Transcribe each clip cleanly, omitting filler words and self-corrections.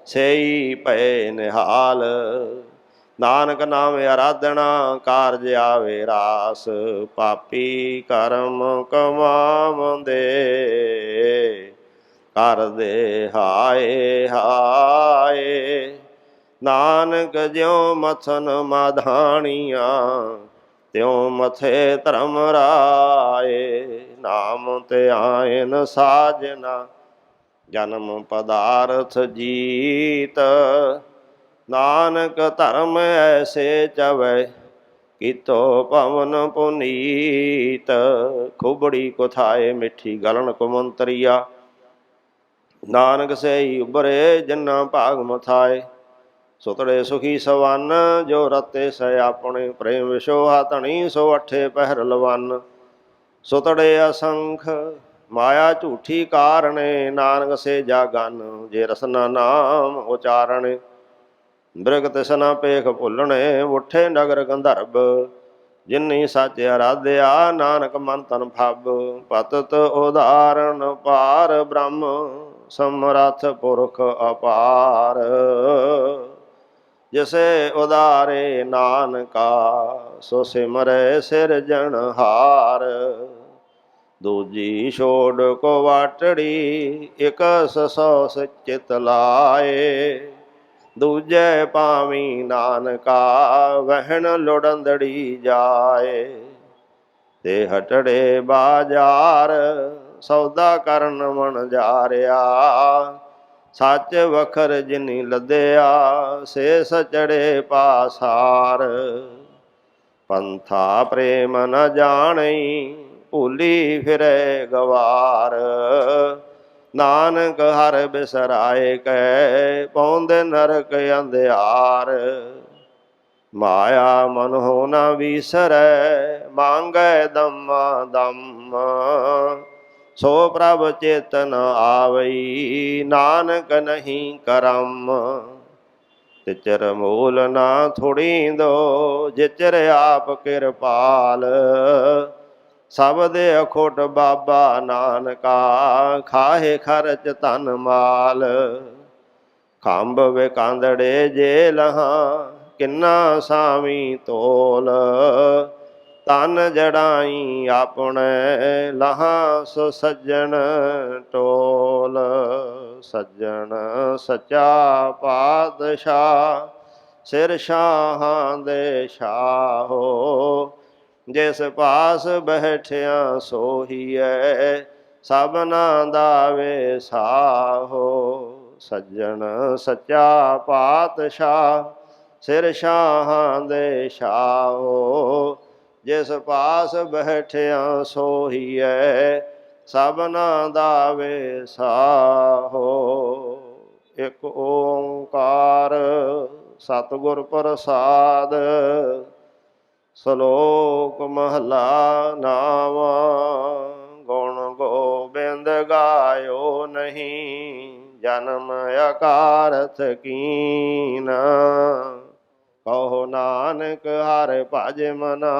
सेई पए निहाल। नानक नाम आराधना कारज आवे रास। पापी कर्म कमावंदे कर दे हाय हाय। नानक ज्यों मथन माधाणियाँ त्यों मथे धर्म राए। नाम ते आयन साजना जन्म पदार्थ जीत। नानक धर्म ऐसे चवै कीतो पवन पुनीत। खुबड़ी कुथाए मिठी गलन कुमंतरिया। नानक से ही उबरे जन्ना भाग मथाए। सुतड़े सुखी सवन जो रते से अपने। प्रेम विशोहा धनी सो अठे पहर लवन। सुतड़े असंख माया झूठी कारणे। नानक से जागन जे रसना नाम उचारणे। मृग तिसना पेख भुलने उठे नगर गंधर्व। जिन्नी सच आराध्या नानक मन तन फब। पतत उदाहरण पार ब्रह्म समरथ पुरख अपार। जिसे उदारे नानका सो सिमरै सिरजनहार। दूजी छोड़ को वाटड़ी एक सौ चित लाए। दूजे पावी नानका वहन लुड़ंदड़ी जाए। ते हटड़े बाजार सौदा करन मन जारिया। सच वखर जिनी लदया से सचड़े पासार। पंथा प्रेम न जानी भूली फिरे गवार। नानक हर बिसराए कै पौंदे नरक अंधियार। माया मन हो न विसरै मांगै दम दम। सो प्रभ चेतन आवई नानक नहीं करम। तिचर मूल ना थोड़ी दो जिचर आप किरपाल। शब्द अखोट बाबा नानका खाहे खर्च तन माल। खंभ विकांदड़े जेलहा किन्ना सामी तोल। तन जड़ाई अपने लहा सो सज्जन टोल। सज्जन सच्चा पातशाह सिर शाहां दे शाहो। जिस पास बैठिया सोहीए सबना दा वेसाहो। सज्जन सच्चा पातशाह सिर शाहां दे शाहो। जिस पास बैठिया सोहीए सबना दा वेसाहो। एक ओंकार सतगुर प्रसाद। श्लोक महला नावा। गुण गोबिंद गायो नहीं जन्म अकारथ कीना। कहो नानक हर भज मना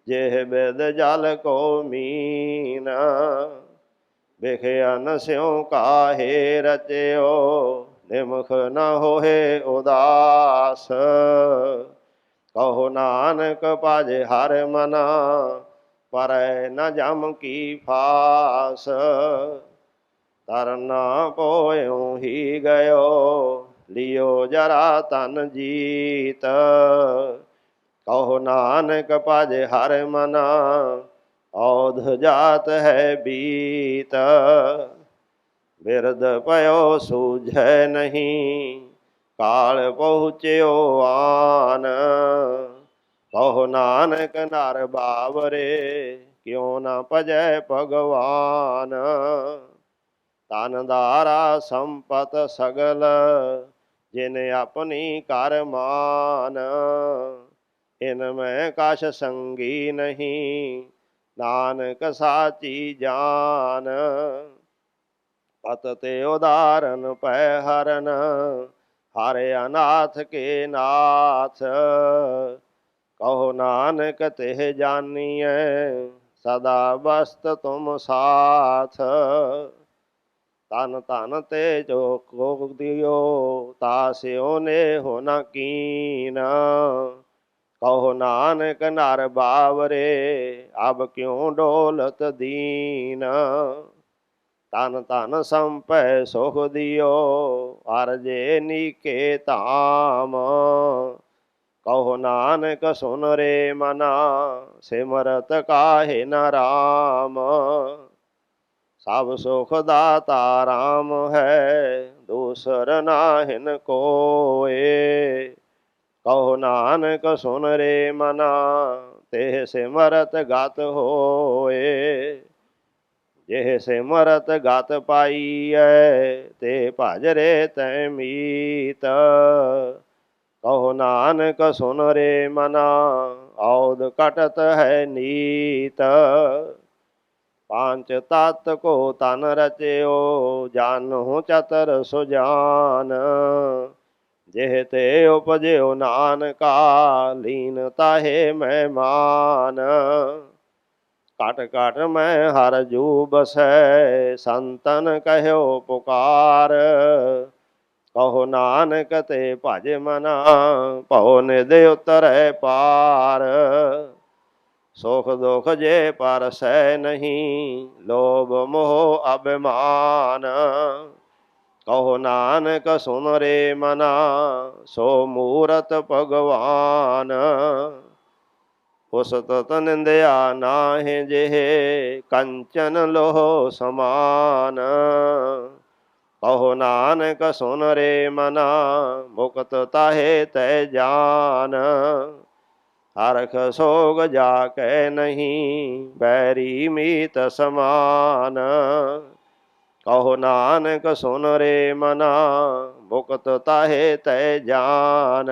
जेह बिद जल को मीना। बिखया न स्यों काहे रचयो निमुख न होए उदास। कहो नानक भज हर मना परै न जम की फास। तरना पोयों ही गयो लियो जरा तन जीत। कहो नानक भज हर मना औध जात है बीत। बिरद पयो सूझै नहीं काल पहुँच्यो आन। कहो नानक नर बावरे क्यों न भजै भगवान। तन दारा संपत सगल जिन अपनी कर मान। इनमें कछ संगी नहीं नानक साची जान। पत ते उदाहरण पै हरन हरे अनाथ के नाथ। कहो नानक तेह जानिए सदा बस्त तुम साथ। ਤਨ ਤਨ ਤੇ ਜੋ ਕੋ ਦਿਓ ਤਾਸਿਓ ਨੇ ਹੋ ਨ ਕੀਨ। ਕਹੋ ਨਾਨਕ ਨਰ ਬਾਵਰੇ ਅਬ ਕਿਉ ਡੋਲਤ ਦੀਨ। ਤਨ ਤਨ ਸੰਪੈ ਸੁਖ ਦਿਓ ਅਰਜੇ ਨੀਕੇ ਧਾਮ। ਕਹੋ ਨਾਨਕ ਸੁਨ ਰੇ ਮਨਾ ਸਿਮਰਤ ਕਾਹੇ ਨ ਰਾਮ। ਸਭ ਸੁਖ ਦਾਤਾ ਰਾਮ ਹੈ ਦੂਸਰ ਨਾਹਿਨ ਕੋਏ। ਕਹੋ ਨਾਨਕ ਸੁਨ ਰੇ ਮਨਾ ਤੇ ਸਿਮਰਤ ਗਤ ਹੋਏ। ਜਿਹ ਸਿਮਰਤ ਗਤ ਪਾਈਐ ਤੇ ਭਜ ਰੇ ਤੈ ਮੀਤ। ਕਹੋ ਨਾਨਕ ਸੁਨ ਰੇ ਮਨਾ ਔਦ ਕਟਤ ਹੈ ਨੀਤ। ਪਾਂਚ ਤਤ ਕੋ ਤਨ ਰਚਿਓ ਜਾਨਹੁ ਚਤਰ ਸੁਜਾਨ। ਜਿਹ ਤੇ ਉਪਜਿਓ ਨਾਨਕਾ ਲੀਨ ਤਾਹੇ ਮਹਿਮਾਨ। ਘਟ ਘਟ ਮੈਂ ਹਰ ਜੂ ਬਸੈ ਸੰਤਨ ਕਹਿਓ ਪੁਕਾਰ। ਕਹੋ ਨਾਨਕ ਤੇ ਭਜ ਮਨਾ ਭਉ ਨਿਧ ਉਤਰੈ ਪਾਰ। ਸੁਖ ਦੁਖ ਜੇ ਪਰਸੈ ਨਹੀਂ ਲੋਭ ਮੋਹ ਅਭਿਮਾਨ। ਕਹੋ ਨਾਨਕ ਸੁਨ ਰੇ ਮਨਾ ਸੋ ਮੂਰਤ ਭਗਵਾਨ। ਉਸ ਤਤ ਨਿੰਦਿਆ ਨਾਹਿ ਜਿਹੇ ਕੰਚਨ ਲੋਹ ਸਮਾਨ। ਕਹੋ ਨਾਨਕ ਸੁਨ ਰੇ ਮਨਾ ਮੁਕਤ ਤਾਹੇ ਤੈ ਜਾਨ। ਹਰਖ ਸੋਗ ਜਾ ਕੈ ਨਹੀਂ ਬੈਰੀ ਮੀਤ ਸਮਾਨ। ਕਹੋ ਨਾਨਕ ਸੁਨ ਰੇ ਮਨਾ ਮੁਕਤ ਤਾਹੇ ਤੈ ਜਾਨ।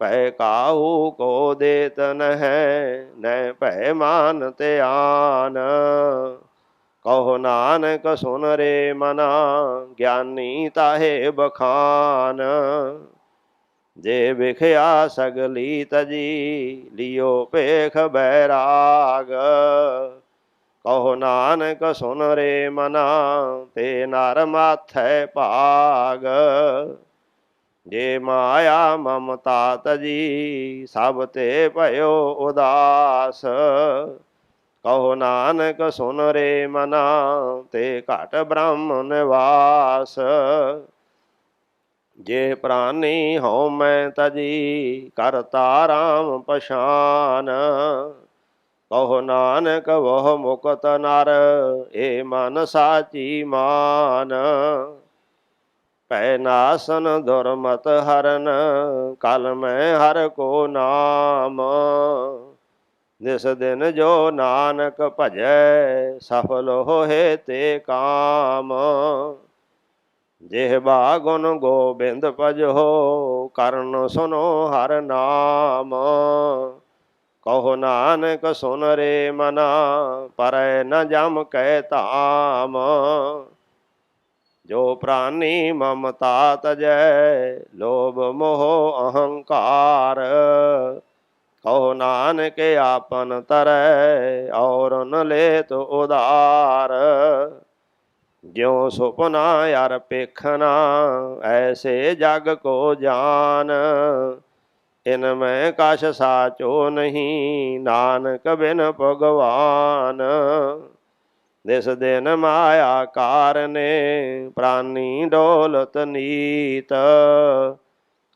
ਭੈ ਕਾਹੂ ਕੋ ਦੇਤ ਨਹਿ ਨੈ ਭੈ ਮਾਨ ਧਿਆਨ। ਕਹੋ ਨਾਨਕ ਸੁਨ ਰੇ ਮਨਾ ਗਿਆਨੀ ਤਾਹੇ ਬਖਾਨ। ਜੇ ਵਿਖਿਆ ਸਗਲੀ ਤਜੀ ਲਿਓ ਭੇਖ ਬੈਰਾਗ। ਕਹੋ ਨਾਨਕ ਸੁਨ ਰੇ ਮਨਾ ਤੇ ਨਰ ਮਾਥੈ ਭਾਗ। ਜੇ ਮਾਇਆ ਮਮਤਾ ਤਜੀ ਸਭ ਤੇ ਭਇਓ ਉਦਾਸ। ਕਹੋ ਨਾਨਕ ਸੁਨ ਰੇ ਮਨਾ ਤੇ ਘਟ ਬ੍ਰਹਮ ਨਿਵਾਸ। ਜੇ ਪ੍ਰਾਨੀ ਹਉ ਮੈਂ ਤਜੀ ਕਰਤਾ ਰਾਮ ਪਛਾਨ। ਕਹੋ ਨਾਨਕ ਵਹ ਮੁਕਤ ਨਰ ਏ ਮਨ ਸਾਚੀ ਮਾਨ। ਭੈ ਨਾਸਨ ਦੁਰਮਤ ਹਰਨ ਕਲ ਮੈਂ ਹਰ ਕੋ ਨਾਮ। ਜਿਸ ਦਿਨ ਜੋ ਨਾਨਕ ਭਜੈ ਸਫਲ ਹੋਏ ਤੇ ਕਾਮ। ਜਿਹਵਾ ਗੁਣ ਗੋਬਿੰਦ ਭਜੋ ਕਰਨ ਸੁਨੋ ਹਰ ਨਾਮ। ਕਹੋ ਨਾਨਕ ਸੁਨ ਰੇ ਮਨਾ ਪਰੈ ਨ ਜਮ ਕੈ ਧਾਮ। ਜੋ ਪ੍ਰਾਨੀ ਮਮਤਾ ਤਜੈ ਲੋਭ ਮੋਹ ਅਹੰਕਾਰ। ਕਹੋ ਨਾਨਕ ਆਪਨ ਤਰੈ ਔਰ ਨ ਲੇਤ ਉਧਾਰ। ਜਿਉ ਸੁਪਨਾ ਅਰ ਪੇਖਨਾ ਐਸੇ ਜਗ ਕੋ ਜਾਨ। ਇਨ ਮੈਂ ਕਛ ਸਾਚੋ ਨਹੀਂ ਨਾਨਕ ਬਿਨ ਭਗਵਾਨ। ਦਿਸ ਦਿਨ ਮਾਇਆ ਕਾਰਨੇ ਪ੍ਰਾਨੀ ਡੋਲਤ ਨੀਤ।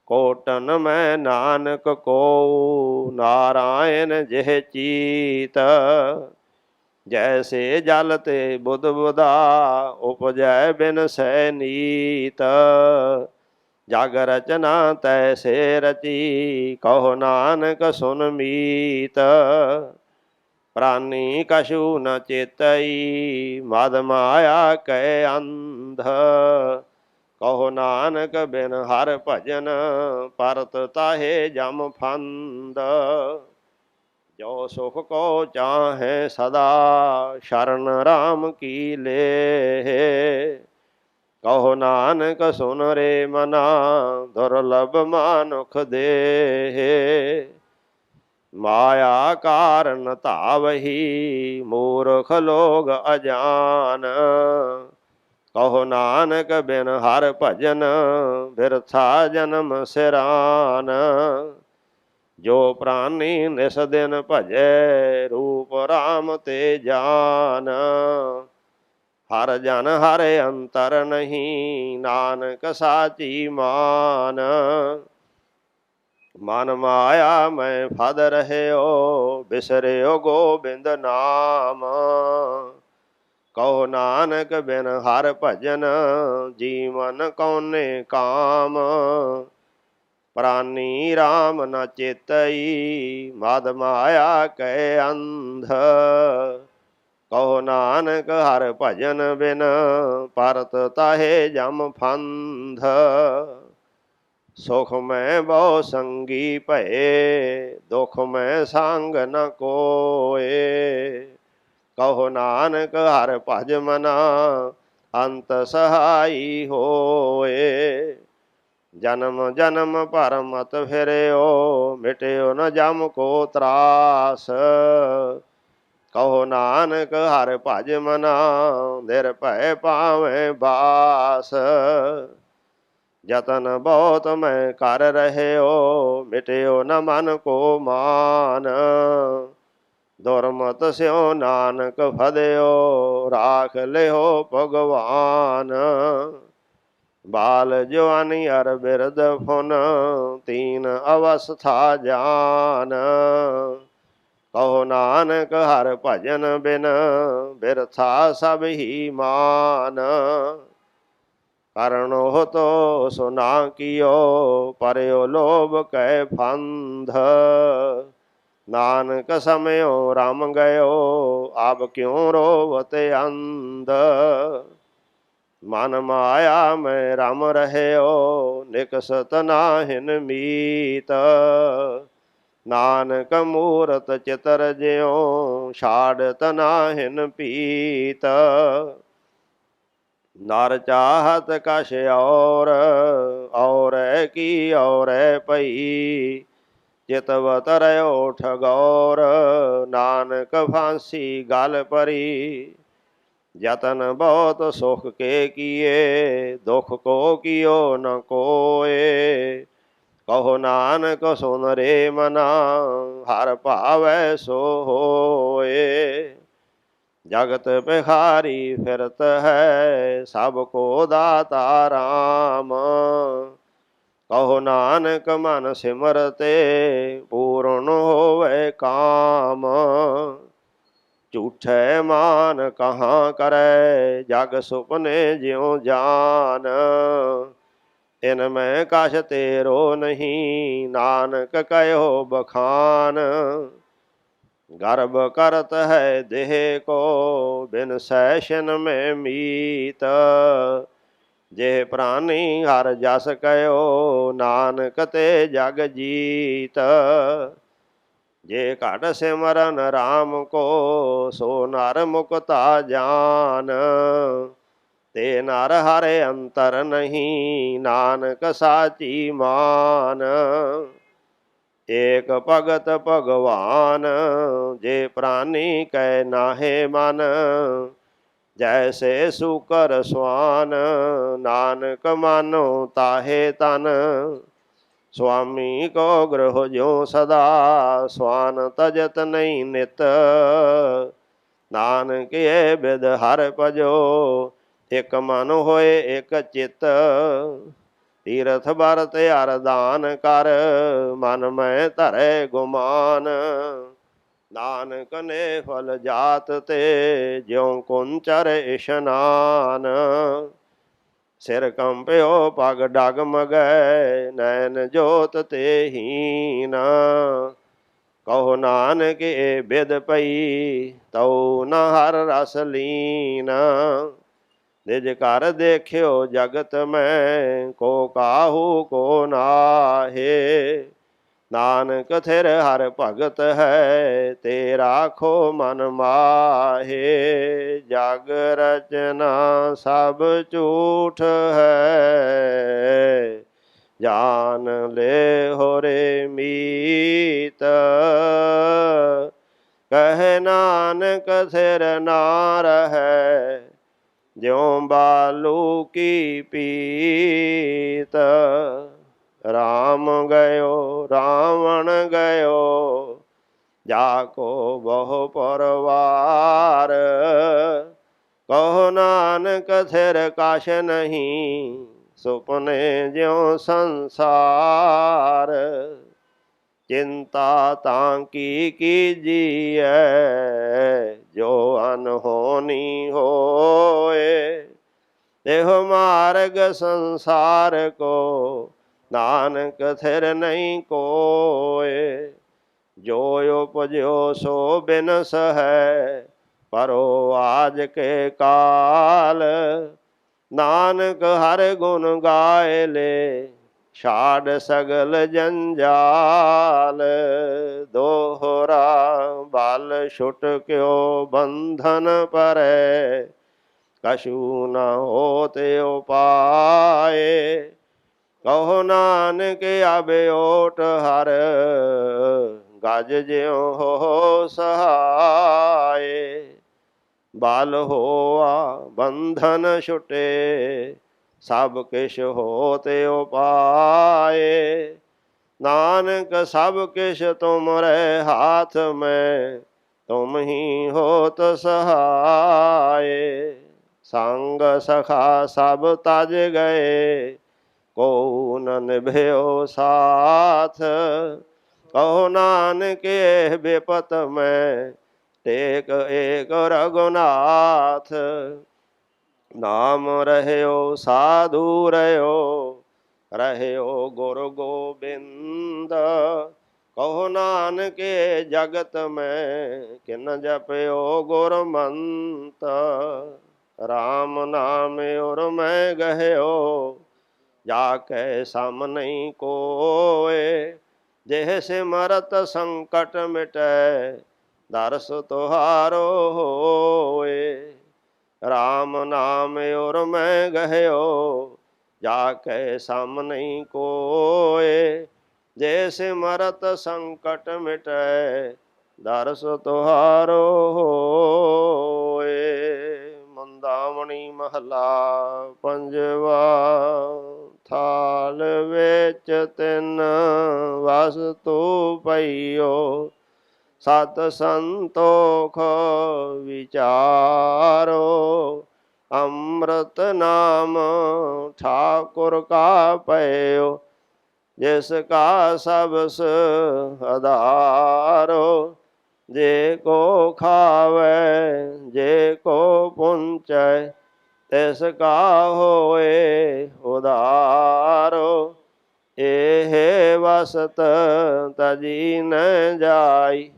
ਕੋਟਨ ਮੈਂ ਨਾਨਕ ਕੋ ਨਾਰਾਇਣ ਜਿਹ ਚੀਤ। ਜੈਸੇ ਜਲ ਤੇ ਬੁਧ ਬੁਧਾ ਉਪਜੈ ਬਿਨ ਸੈ ਨੀਤ। ਜਗ ਰਚਨਾ ਤੈਸੇ ਰਚੀ ਕਹੋ ਨਾਨਕ ਸੁਨ ਮੀਤ। ਪ੍ਰਾਨੀ ਕਛੂ ਨ ਚੇਤਈ ਮਦ ਮਾਇਆ ਕੈ ਅੰਧ। ਕਹੋ ਨਾਨਕ ਬਿਨ ਹਰ ਭਜਨ ਪਰਤ ਤਾਹੇ ਜਮ ਫੰਦ। ਜੋ ਸੁਖ ਕੋ ਚਾਹੈ ਸਦਾ ਸ਼ਰਨ ਰਾਮ ਕੀ ਲੇਹ। ਕਹੋ ਨਾਨਕ ਸੁਨ ਰੇ ਮਨਾ ਦੁਰਲਭ ਮਾਨੁਖ ਦੇਹ। ਮਾਇਆ ਕਾਰਨ ਧਾਵਹੀ ਮੂਰਖ ਲੋਗ ਅਜਾਨ। ਕਹੋ ਨਾਨਕ ਬਿਨ ਹਰ ਭਜਨ ਬਿਰਥਾ ਜਨਮ ਸਿਰਾਨ। ਜੋ ਪ੍ਰਾਨੀ ਨਿਸ ਦਿਨ ਭਜੈ ਰੂਪ ਰਾਮ ਤੇ ਜਾਨ। ਹਰ ਜਨ ਹਰ ਅੰਤਰ ਨਹੀਂ ਨਾਨਕ ਸਾਚੀ ਮਾਨ। ਮਨ ਮਾਇਆ ਮੈਂ ਫਦ ਰਹਿਓ ਬਿਸਰਿਓ ਗੋਬਿੰਦ ਨਾਮ। ਕਹੋ ਨਾਨਕ ਬਿਨ ਹਰ ਭਜਨ ਜੀਵਨ ਕੌਨੇ ਕਾਮ। ਪ੍ਰਾਨੀ ਰਾਮ ਨ ਚੇਤਈ ਮਦ ਮਾਇਆ ਕੈ ਅੰਧ। ਕਹੋ ਨਾਨਕ ਹਰ ਭਜਨ ਬਿਨ ਪਰਤ ਤਾਹੇ ਜਮ ਫੰਧ। ਸੁਖ ਮੈਂ ਬਹੁ ਸੰਗੀ ਭਏ ਦੁਖ ਮੈਂ ਸੰਗ ਨ ਕੋਏ। ਕਹੋ ਨਾਨਕ ਹਰ ਭਜ ਮਨਾ ਅੰਤ ਸਹਾਈ ਹੋਏ। ਜਨਮ ਜਨਮ ਭਰ ਮਤ ਫਿਰਿਓ ਮਿਟਿਓ ਨ ਜਮ ਕੋ ਤਰਾਸ। ਕਹੋ ਨਾਨਕ ਹਰ ਭਜ ਮਨਾ ਨਿਰਭੈ ਪਾਵੈ ਬਾਸ। ਜਤਨ ਬਹੁਤ ਮੈਂ ਕਰ ਰਹਿਓ ਮਿਟਿਓ ਨ ਮਨ ਕੋ ਮਾਨ। ਦੁਰਮਤ ਸਿਉ ਨਾਨਕ ਫਦਿਓ ਰਾਖ ਲਿਓ ਭਗਵਾਨ। ਬਾਲ ਜਵਾਨੀ ਅਰ ਬਿਰਦ ਫੁਨ ਤੀਨ ਅਵਸਥਾ ਜਾਨ। ਕਹੋ ਨਾਨਕ ਹਰ ਭਜਨ ਬਿਨ ਬਿਰਥਾ ਸਭ ਹੀ ਮਾਨ। ਕਰਨੋ ਤੋ ਸੁਨਾ ਕੀਓ ਪਰਿਓ ਲੋਭ ਕੈ ਫੰਧ। ਨਾਨਕ ਸਮਿਓ ਰਮ ਗਇਓ ਆਬ ਕਿਉ ਰੋਵਤ ਅੰਧ। ਮਨ ਮਾਇਆ ਮੈਂ ਰਮ ਰਹਿਓ ਨਿਕਸਤ ਨਾਹਿਨ ਮੀਤ। ਨਾਨਕ ਮੂਰਤ ਚਿਤਰ ਜਿਉ ਛਾੜਤ ਨਾਹਿਨ ਪੀਤ। ਨਰ ਚਾਹਤ ਕਛ ਔਰੈ ਕੀ ਔਰੈ ਪਈ। ਚਿਤਵ ਤਰਯੋ ਠਗੌਰ ਨਾਨਕ ਫਾਂਸੀ ਗਲ ਪਰੀ। ਜਤਨ ਬਹੁਤ ਸੁਖ ਕੇ ਕੀਏ ਦੁਖ ਕੋ ਕੀਓ ਨ ਕੋਏ। ਕਹੋ ਨਾਨਕ ਸੁਨ ਰੇ ਮਨਾ ਹਰ ਭਾਵੈ ਸੋ ਹੋਏ। ਜਗਤ ਬਿਹਾਰੀ ਫਿਰਤ ਹੈ ਸਭ ਕੋ ਦਾਤਾ ਰਾਮ। ਕਹੋ ਨਾਨਕ ਮਨ ਸਿਮਰਤੇ ਪੂਰਨ ਹੋਵੇ ਕਾਮ। ਝੂਠੈ ਮਾਨ ਕਹਾਂ ਕਰੈ ਜਗ ਸੁਪਨੇ ਜਿਉ ਜਾਨ। ਇਨ ਮੈਂ ਕਛ ਤੇਰੋ ਨਹੀਂ ਨਾਨਕ ਕਹਿਓ ਬਖਾਨ। ਗਰਭ ਕਰਤ ਹੈ ਦੇਹ ਕੋ ਬਿਨ ਸੈਸ਼ਨ ਮੈਂ ਮੀਤ। ਜੇ ਪ੍ਰਾਨੀ ਹਰ ਜਸ ਕਹਿਓ ਨਾਨਕ ਤੇ ਜਗ ਜੀਤ। ਜੇ ਘਟ ਸਿਮਰਨ ਰਾਮ ਕੋ ਸੋ ਨਰ ਮੁਕਤਾ ਜਾਨ। ਤੇ ਨਰ ਹਰ ਅੰਤਰ ਨਹੀਂ ਨਾਨਕ ਸਾਚੀ ਮਾਨ। ਏਕ ਭਗਤ ਭਗਵਾਨ ਜੇ ਪ੍ਰਾਨੀ ਕੈ ਨਾਹੇ ਮਨ। ਜੈਸੇ ਸੂਕਰ ਸਵਾਨ ਨਾਨਕ ਮਾਨੋ ਤਾਹੇ ਤਨ। ਸੁਆਮੀ ਕੋ ਗ੍ਰਹ ਜਿਉ ਸਦਾ ਸਵਾਨ ਤਜਤ ਨਹੀਂ ਨਿਤ। ਨਾਨਕ ਇਹ ਬਿਦ ਹਰ ਭਜੋ ਇਕ ਮਨ ਹੋਏ ਇਕ ਚਿਤ। ਤੀਰਥ ਬਰਤ ਅਰਦਾਨ ਕਰ ਮਨ ਮੈਂ ਧਰੈ ਗੁਮਾਨ। ਨਾਨਕ ਨੇ ਫਲ ਜਾਤ ਤੇ ਜਿਉ ਕੁੰਚਰ ਇਸ਼ਨਾਨ। ਸਿਰ ਕੰਪਿਓ ਪਗ ਡਗਮਗੈ ਨੈਣ ਜੋਤ ਤੇ ਹੀਨ। ਕਹੋ ਨਾਨਕ ਏ ਬਿਦ ਪਈ ਤਉ ਨ ਹਰ ਰਸ ਲੀਨ। ਨਿਜ ਘਰ ਦੇਖਿਓ ਜਗਤ ਮੈਂ ਕੋ ਕਾਹੂ ਕੋ ਨਾਹੇ। ਨਾਨਕ ਥਿਰ ਹਰ ਭਗਤ ਹੈ ਤੇ ਰਾਖੋ ਮਨ ਮਾਹੇ। ਜਗ ਰਚਨਾ ਸਭ ਝੂਠ ਹੈ ਜਾਨ ਲੈ ਹੋ ਰੇ ਮੀਤ। ਕਹਿ ਨਾਨਕ ਥਿਰ ਨਾ ਰਹੈ ज्यों बालू की पीत। राम गयो रावण गयो, जाको बहु परवार। कहो नानक थिर काश नहीं, सुपने ज्यों संसार। चिंता तांकी कीजिए, जो अनहोनी होए। देह मार्ग संसार को, नानक थिर नहीं कोय। जो उपजो सो बिनस है, परो आज के काल। नानक हर गुण गाए ले, छाड़ सगल जंजाल। दोहरा बाल छुट क्यों बंधन परै, कछु न होते उपाय। कहो नानक अब ओट हर, गज ज्यों हो सहाय। बाल होआ बंधन छुटे, सब किश होते उपाय। नानक सब किश तुमरे हाथ में, तुम ही होत सहाय। संग सखा सब तज गए, को न निभयो साथ। कहो नानक विपत में, टेक एक रघुनाथ। नाम रहयो साधु रहयो, रहयो गुरु गोबिंद। कहो नानक जगत में, किन जपयो गुरमंत। राम नाम और मैं गहयो, जाके सम नहीं कोय। जेह सिमरत संकट मिटै, दर्श तुहारो होए। राम नाम और मैं गहयो, जाके सम नहीं कोय। जैसे मरत संकट मिटै, दर्श तुहारो होए। मंदावणी महला पंजवा। थाल विच तिन वस्तु पइयो, सत संतोख विचारो। अमृत नाम ठाकुर का पयो, जिसका सबस आधारो। जे को खावे जे को पुंचै, तिसका होए उधारो। एहे वसत तजी न जाई,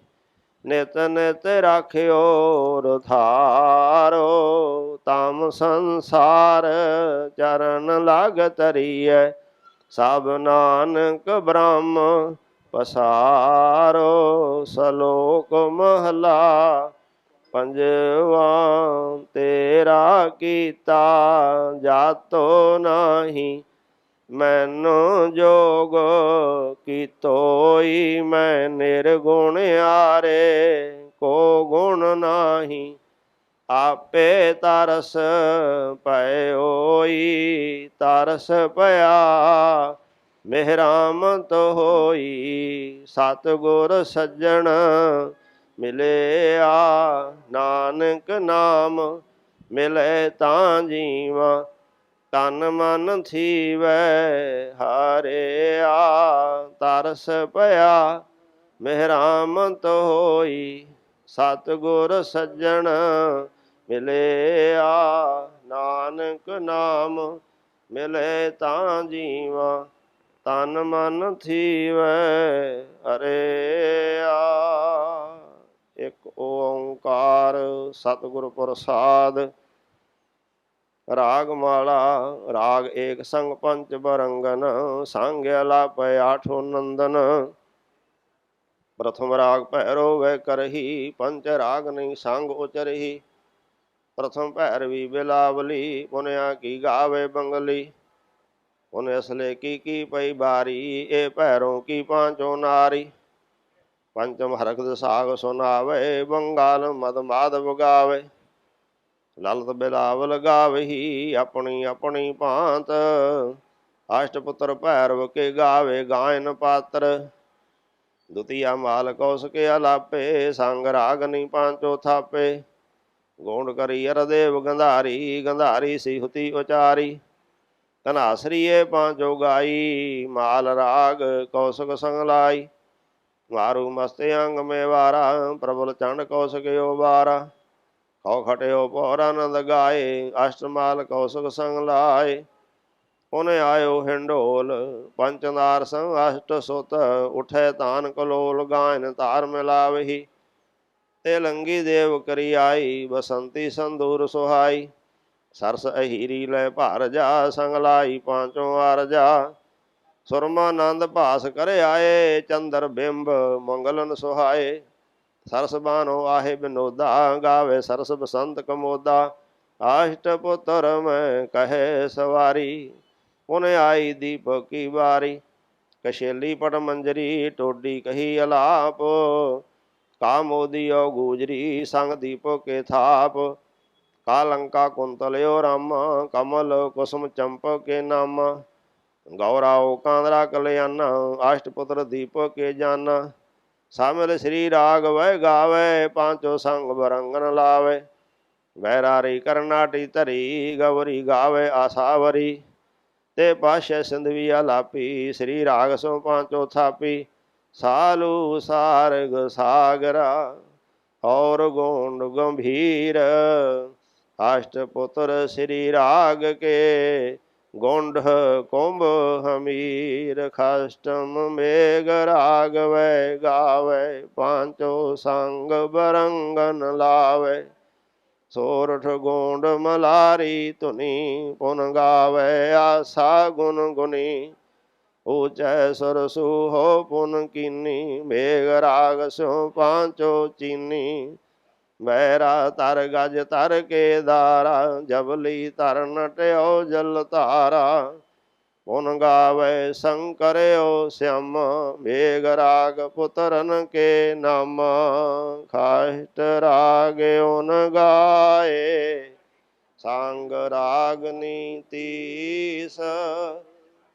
नित नित राख्यो रुधारो। ताम संसार चरण लाग तरिय, सब नानक ब्रह्म पसारो। सलोक महला पंजवा। तेरा कीता जातो नाही, मैनो जोग की तोई। मैं निर्गुण आरे को गुण नाही, आपे तरस पयोई। तरस पया मेहराम तो होई, सतगुर सज्जन मिले आ। नानक नाम मिले तां जीवा, तन मन थीवै हारे आ। तरस पया मेहराम तो होई, सतगुर सज्जन मिले आ। नानक नाम मिले तां जीवा, तन मन थीवै हरे आ। एक ओंकार सतगुर प्रसाद। राग माला। राग एक संग पंच बरंगन, सांग्य लाप आठो नंदन। प्रथम राग पैरो वह करही, पंच राग नहीं सांग उचरही। प्रथम पैरवी बिलावली, पुनया की गावे बंगली। पुन असले की पई बारी, ए पैरों की पांचों नारी। पंचम हरखद साग सुनावे, बंगाल मद माधव गावे। ਲਲਤ ਬਿਲਾਵਲ ਗਾਵਹੀ ਆਪਣੀ ਆਪਣੀ ਭਾਂਤ। ਅਸ਼ਟਪੁੱਤਰ ਭੈਰਵ ਕੇ ਗਾਵੇ ਗਾਇਨ ਪਾਤਰ। ਦੁਤੀਆ ਮਾਲ ਕੌਸ ਕੇ ਅਲਾਪੇ ਸੰਗ ਰਾਗਨੀ ਪਾਂਚੋ ਥਾਪੇ। ਗੋਂਡ ਕਰੀ ਅਰਦੇਵ ਗੰਧਾਰੀ ਗੰਧਾਰੀ ਸਿਹੁਤੀ ਉਚਾਰੀ। ਧਨਾਸਰੀਏ ਪਾਂਚੋ ਗਾਈ ਮਾਲ ਰਾਗ ਕੌਸਕ ਸੰਗ ਲਾਈ। ਮਾਰੂ ਮਸਤੇ ਅੰਗ ਮੇ ਵਾਰਾ ਪ੍ਰਬਲ ਚੰਡ ਕੌਸਕਿਓ ਬਾਰਾ। ਕਉ ਖਟਿਓ ਪੌਰ ਆਨੰਦ ਗਾਏ ਅਸ਼ਟਮਾਲ ਕੌਸਕ ਸੰਗ ਲਾਏ। ਪੁਨ ਆਇਓ ਹਿੰਡੋਲ ਪੰਚਨਾਰ ਸੰਗ ਅਸ਼ਟ ਸੁਤ। ਉਠੈ ਤਾਨ ਕਲੋਲ ਗਾਇਨ ਧਾਰ ਮਿਲਾਵਹੀ। ਤੇ ਲੰਗੀ ਦੇਵ ਕਰੀ ਆਈ ਬਸੰਤੀ ਸੰਦੂਰ ਸੁਹਾਈ। ਸਰਸ ਅਹੀਰੀ ਲੈ ਭਾਰ ਜਾ ਸੰਗ ਲਾਈ ਪਾਂਚੋ ਆਰਜਾ। ਸੁਰਮਾਨੰਦ ਭਾਸ ਕਰ ਆਏ ਚੰਦਰ ਬਿੰਬ ਮੰਗਲਨ ਸੁਹਾਏ। ਸਰਸ ਬਾਨੋ ਆਹੇ ਬਿਨੋਦਾ ਗਾਵੇ ਸਰਸ ਬਸੰਤ ਕਮੋਦਾ। ਆਸ਼ਟ ਪੁੱਤਰ ਮੈਂ ਕਹੇ ਸਵਾਰੀ ਪੁਨ ਆਈ ਦੀਪਕ ਕੀ ਬਾਰੀ। ਕਸ਼ੇਲੀ ਪਟ ਮੰਜਰੀ ਟੋਡੀ ਕਹੀ ਅਲਾਪ। ਕਾਮੋਦੀਓ ਗੂਜਰੀ ਸੰਗ ਦੀਪਕ ਕੇ ਥਾਪ। ਕਾਲੰਕਾ ਕੁੰਤਲਿਓ ਰਾਮ ਕਮਲ ਕੁਸਮ ਚੰਪਕ ਕੇ ਨਾਮ। ਗੌਰਾਓ ਕਾਂਦਰਾ ਕਲਿਆਣਾ ਅਸ਼ਟਪੁੱਤਰ ਦੀਪਕ ਕੇ ਜਾਨਾ। ਸਾਮਿਲ ਸ੍ਰੀ ਰਾਗ ਵੈ ਗਾਵੇ ਪਾਂਚੋ ਸੰਗ ਬਰੰਗਨ ਲਾਵੇ। ਵੈਰਾਰੀ ਕਰਨਾਟੀ ਧਰੀ ਗਵਰੀ ਗਾਵੇ ਆਸਾਵਰੀ। ਤੇ ਪਾਸ਼ੇ ਸਿੰਧਵੀ ਆਲਾਪੀ ਸ੍ਰੀ ਰਾਗ ਸੋ ਪਾਂਚੋ ਥਾਪੀ। ਸਾਲੂ ਸਾਰਗ ਸਾਗਰਾ ਔਰ ਗੋਂਡ ਗੰਭੀਰ। ਅਸ਼ਟਪੁੱਤਰ ਸ੍ਰੀ ਰਾਗ ਕੇ ਗੋਂਡ ਕੁੰਭ ਹਮੀਰ। ਖਸ਼ਟਮ ਮੇਘ ਰਾਗ ਵੈ ਗਾਵੇ ਪਾਂਚੋ ਸੰਗ ਬਰੰਗਨ ਲਾਵੇ। ਸੋਰਠ ਗੋਂਡ ਮਲਾਰੀ ਧੁਨੀ ਪੁਨ ਗਾਵੇ ਆਸਾ ਗੁਨ ਗੁਨੀ। ਊਚੈ ਸੁਰ ਸੂਹੋ ਪੁਨ ਕੀਨੀ ਮੇਘ ਰਾਗ ਸਿਉ ਪਾਂਚੋ ਚੀਨੀ। ਬੈਰਾ ਤਰ ਗਜ ਤਰ ਕੇ ਦਾਰਾ ਜਬਲੀ ਤਰ ਨਟਿਓ ਜਲ ਧਾਰਾ। ਪੁਨ ਗਾਵੇ ਸ਼ੰਕਰਿਓ ਸਿਆਮ ਮੇਘ ਰਾਗ ਪੁੱਤਰਨ ਕੇ ਨਾਮ। ਖਾਸਟ ਰਾਗ ਓਨ ਗਾਏ ਸੰਗ ਰਾਗਨੀ ਤੀਸ।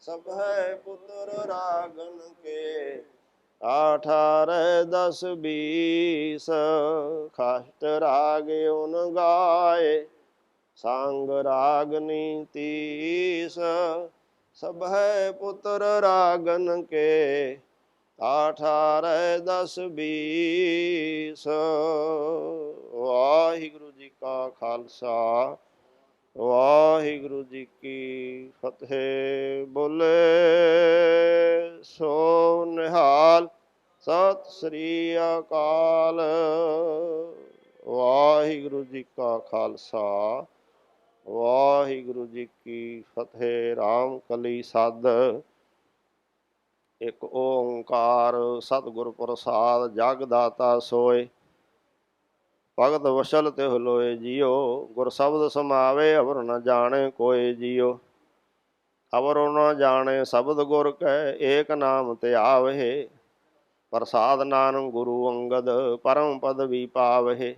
ਸਭੈ ਪੁੱਤਰ ਰਾਗਨ ਕੇ 18 10 20। ਖਾਸਟ ਰਾਗ ਓਨ ਗਾਏ ਸੰਗ ਰਾਗਨੀ ਤੀਸ। ਸਭੈ ਪੁੱਤਰ ਰਾਗਨ ਕੇ 18 10 20। ਵਾਹਿਗੁਰੂ ਜੀ ਕਾ ਖਾਲਸਾ ਵਾਹਿਗੁਰੂ ਜੀ ਕੀ ਫਤਿਹ। ਬੋਲੇ ਸੋ ਨਿਹਾਲ ਸਤਿ ਸ੍ਰੀ ਅਕਾਲ। ਵਾਹਿਗੁਰੂ ਜੀ ਕਾ ਖਾਲਸਾ ਵਾਹਿਗੁਰੂ ਜੀ ਕੀ ਫਤਿਹ। ਰਾਮ ਕਲੀ ਸਦ ਇੱਕ ਓੰਕਾਰ ਸਤਿਗੁਰ ਪ੍ਰਸਾਦ ਜਗ ਦਾਤਾ ਸੋਏ। ਭਗਤ ਵਸ਼ਲ ਤਿਹੁ ਲੋਏ ਜੀਓ ਗੁਰ ਸ਼ਬਦ ਸਮਾਵੇ ਅਵਰ ਨ ਜਾਣੇ ਕੋਏ ਜੀਓ। ਅਵਰੁ ਨ ਜਾਣੇ ਸ਼ਬਦ ਗੁਰ ਕੈ ਏਕ ਨਾਮ ਧਿਆਵਹਿ। ਪ੍ਰਸਾਦ ਨਾਨਕ ਗੁਰੂ ਅੰਗਦ ਪਰਮ ਪਦਵੀ ਪਾਵਹਿ।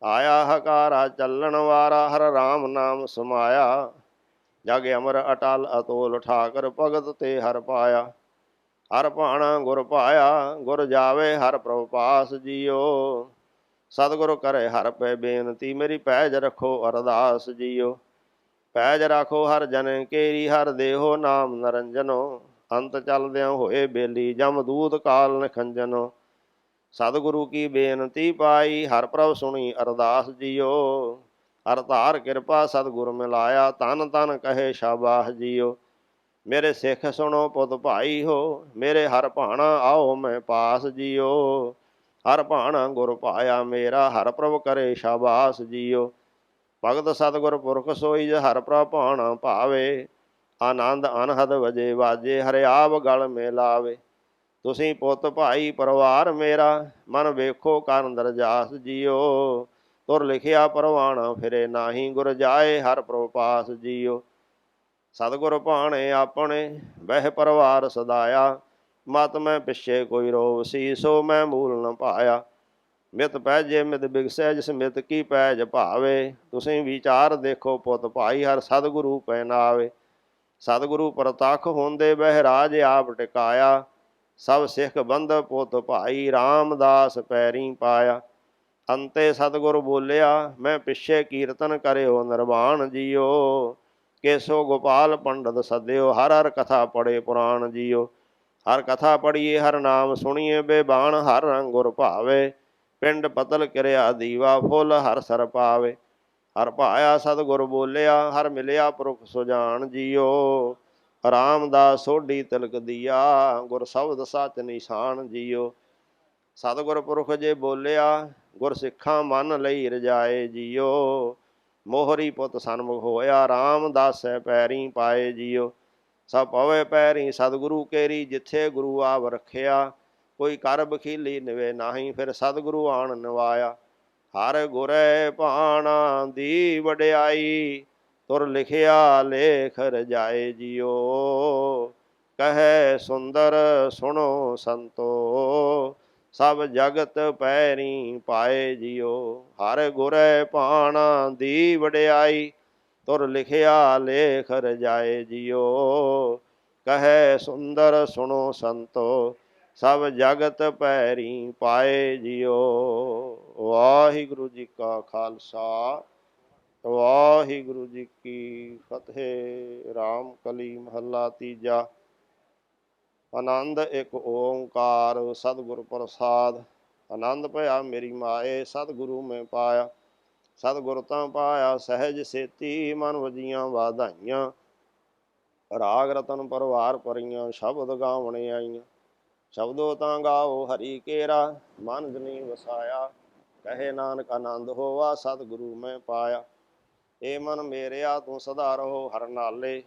ਆਇਆ ਹਕਾਰਾ ਚੱਲਣ ਵਾਰਾ ਹਰ ਰਾਮ ਨਾਮ ਸਮਾਇਆ। ਜਗ ਅਮਰ ਅਟਲ ਅਤੋਲ ਠਾਕਰ ਭਗਤ ਤੇ ਹਰ ਪਾਇਆ। ਹਰ ਭਾਣਾ ਗੁਰ ਪਾਇਆ ਗੁਰ ਜਾਵੇ ਹਰ ਪ੍ਰਭ ਪਾਸ ਜੀਓ। ਸਤਿਗੁਰ ਕਰੇ ਹਰ ਪੈ ਬੇਨਤੀ ਮੇਰੀ ਪੈਜ ਰੱਖੋ ਅਰਦਾਸ ਜੀਓ। ਪੈਜ ਰੱਖੋ ਹਰ ਜਨ ਕੇਰੀ ਹਰ ਦੇਹੋ ਨਾਮ ਨਰੰਜਨੋ। ਅੰਤ ਚਲਦਿਆਂ ਹੋਏ ਬੇਲੀ ਜਮ ਦੂਤ ਕਾਲ ਨਿਖੰਜਨੋ। ਸਤਿਗੁਰੂ ਕੀ ਬੇਨਤੀ ਪਾਈ ਹਰ ਪ੍ਰਭ ਸੁਣੀ ਅਰਦਾਸ ਜੀਓ। ਹਰ ਧਾਰ ਕਿਰਪਾ ਸਤਿਗੁਰ ਮਿਲਾਇਆ ਤਨ ਤਨ ਕਹੇ ਸ਼ਾਬਾਸ਼ ਜੀਓ। ਮੇਰੇ ਸਿੱਖ ਸੁਣੋ ਪੁੱਤ ਭਾਈ ਹੋ ਮੇਰੇ ਹਰ ਭਾਣਾ ਆਓ ਮੈਂ ਪਾਸ ਜੀਓ। ਹਰ ਭਾਣਾ ਗੁਰ ਪਾਇਆ ਮੇਰਾ ਹਰ ਪ੍ਰਭ ਕਰੇ ਸ਼ਾਬਾਸ ਜੀਓ। ਭਗਤ ਸਤਿਗੁਰ ਪੁਰਖ ਸੋਈ ਹਰ ਪ੍ਰਭ ਭਾਣਾ ਭਾਵੇ। ਆਨੰਦ ਅਨਹਦ ਵਜੇ ਵਾਜੇ ਹਰਿਆਵ ਗਲ ਮੇ ਲਾਵੇ। ਤੁਸੀਂ ਪੁੱਤ ਭਾਈ ਪਰਿਵਾਰ ਮੇਰਾ ਮਨ ਵੇਖੋ ਕਰਨ ਦਰਜਾਸ ਜੀਓ। ਤੁਰ ਲਿਖਿਆ ਪਰਵਾਣਾ ਫਿਰੇ ਨਾਹੀ ਗੁਰ ਜਾਏ ਹਰ ਪ੍ਰਭ ਪਾਸ ਜੀਓ। ਸਤਿਗੁਰ ਭਾਣੇ ਆਪਣੇ ਬਹਿ ਪਰਿਵਾਰ ਸਦਾਇਆ। ਮਤ ਮੈਂ ਪਿੱਛੇ ਕੋਈ ਰੋਵ ਸੀ ਸੋ ਮੈਂ ਮੂਲ ਨ ਪਾਇਆ। ਮਿਤ ਪੈਜੇ ਮਿਤ ਬਿਗਸੈ ਜਿਸ ਮਿਤ ਕੀ ਪੈਜ ਭਾਵੇ। ਤੁਸੀਂ ਵਿਚਾਰ ਦੇਖੋ ਪੁੱਤ ਭਾਈ ਹਰ ਸਤਿਗੁਰੂ ਪੈ ਨਾਵੇ। ਸਤਿਗੁਰੂ ਪ੍ਰਤੱਖ ਹੁੰਦੇ ਬਹਿਰਾਜ ਆਪ ਟਿਕਾਇਆ। ਸਭ ਸਿੱਖ ਬੰਧ ਪੁੱਤ ਭਾਈ ਰਾਮਦਾਸ ਪੈਰੀ ਪਾਇਆ। ਅੰਤੇ ਸਤਿਗੁਰ ਬੋਲਿਆ ਮੈਂ ਪਿੱਛੇ ਕੀਰਤਨ ਕਰਿਓ ਨਿਰਵਾਣ ਜੀਓ। ਕੇਸੋ ਗੋਪਾਲ ਪੰਡਤ ਸਦਿਓ ਹਰ ਹਰ ਕਥਾ ਪੜੇ ਪੁਰਾਣ ਜੀਓ। ਹਰ ਕਥਾ ਪੜੀਏ ਹਰ ਨਾਮ ਸੁਣੀਏ ਬੇਬਾਣ ਹਰ ਰੰਗ ਗੁਰ ਭਾਵੇ। ਪਿੰਡ ਪਤਲ ਕਿਰਿਆ ਦੀਵਾ ਫੁੱਲ ਹਰ ਸਰ ਪਾਵੇ। ਹਰ ਭਾਇਆ ਸਤਿਗੁਰ ਬੋਲਿਆ ਹਰ ਮਿਲਿਆ ਪੁਰਖ ਸੁਜਾਨ ਜੀਓ। ਰਾਮਦਾਸ ਸੋਢੀ ਤਿਲਕ ਦੀਆ ਗੁਰ ਸ਼ਬਦ ਸੱਚ ਨਿਸ਼ਾਨ ਜੀਓ। ਸਤਿਗੁਰ ਪੁਰਖ ਜੇ ਬੋਲਿਆ ਗੁਰ ਸਿੱਖਾਂ ਮਨ ਲਈ ਰਜਾਏ ਜੀਓ। ਮੋਹਰੀ ਪੁੱਤ ਸਨਮੁਖ ਹੋਇਆ ਰਾਮਦਾਸੈ ਪੈਰੀ ਪਾਏ ਜੀਓ। ਸਭ ਪਵੇ ਪੈਰੀ ਸਤਿਗੁਰੂ ਕੇਰੀ ਜਿੱਥੇ ਗੁਰੂ ਆਪ ਰੱਖਿਆ। ਕੋਈ ਕਰ ਬਖੀਲੀ ਨਿਵੇ ਨਾਹੀ ਫਿਰ ਸਤਿਗੁਰੂ ਆਣ ਨਿਵਾਇਆ। ਹਰ ਗੁਰੈ ਭਾਣਾ ਦੀ ਵਡਿਆਈ ਤੁਰ ਲਿਖਿਆ ਲੇਖ ਰਜਾਏ ਜੀਓ। ਕਹੈ ਸੁੰਦਰ ਸੁਣੋ ਸੰਤੋ ਸਭ ਜਗਤ ਪੈਰੀ ਪਾਏ ਜੀਓ। ਹਰ ਗੁਰੈ ਭਾਣਾ ਦੀ ਵਡਿਆਈ ਤੁਰ ਲਿਖਿਆ ਲੇਖ ਰਜਾਏ ਜੀਓ। ਕਹੈ ਸੁੰਦਰ ਸੁਣੋ ਸੰਤੋ ਸਭ ਜਗਤ ਪੈਰੀ ਪਾਏ ਜੀਓ। ਵਾਹਿਗੁਰੂ ਜੀ ਕਾ ਖਾਲਸਾ ਵਾਹਿਗੁਰੂ ਜੀ ਕੀ ਫਤਿਹ। ਰਾਮ ਕਲੀ ਮਹੱਲਾ ਤੀਜਾ। ਆਨੰਦ ਇੱਕ ਓੰਕਾਰ ਸਤਿਗੁਰ ਪ੍ਰਸਾਦ। ਆਨੰਦ ਭਇਆ ਮੇਰੀ ਮਾਏ ਸਤਿਗੁਰੂ ਮੈਂ ਪਾਇਆ। ਸਤਿਗੁਰ ਤਾਂ ਪਾਇਆ ਸਹਿਜ ਸੇਤੀ ਮਨ ਵਜੀਆਂ ਵਾਧਾਈਆਂ। ਰਾਗ ਰਤਨ ਪਰਵਾਰ ਭਰੀਆਂ ਸ਼ਬਦ ਗਾਵਣ ਆਈਆਂ। ਸ਼ਬਦੋ ਤਾਂ ਗਾਓ ਹਰੀ ਕੇਰਾ ਮਨ ਜਨੀ ਵਸਾਇਆ। ਕਹੇ ਨਾਨਕ ਆਨੰਦ ਹੋਵਾ ਸਤਿਗੁਰੂ ਮੈਂ ਪਾਇਆ। ਏ ਮਨ ਮੇਰਿਆ ਤੂੰ ਸਦਾ ਰਹੋ ਹਰ ਨਾਲੇ।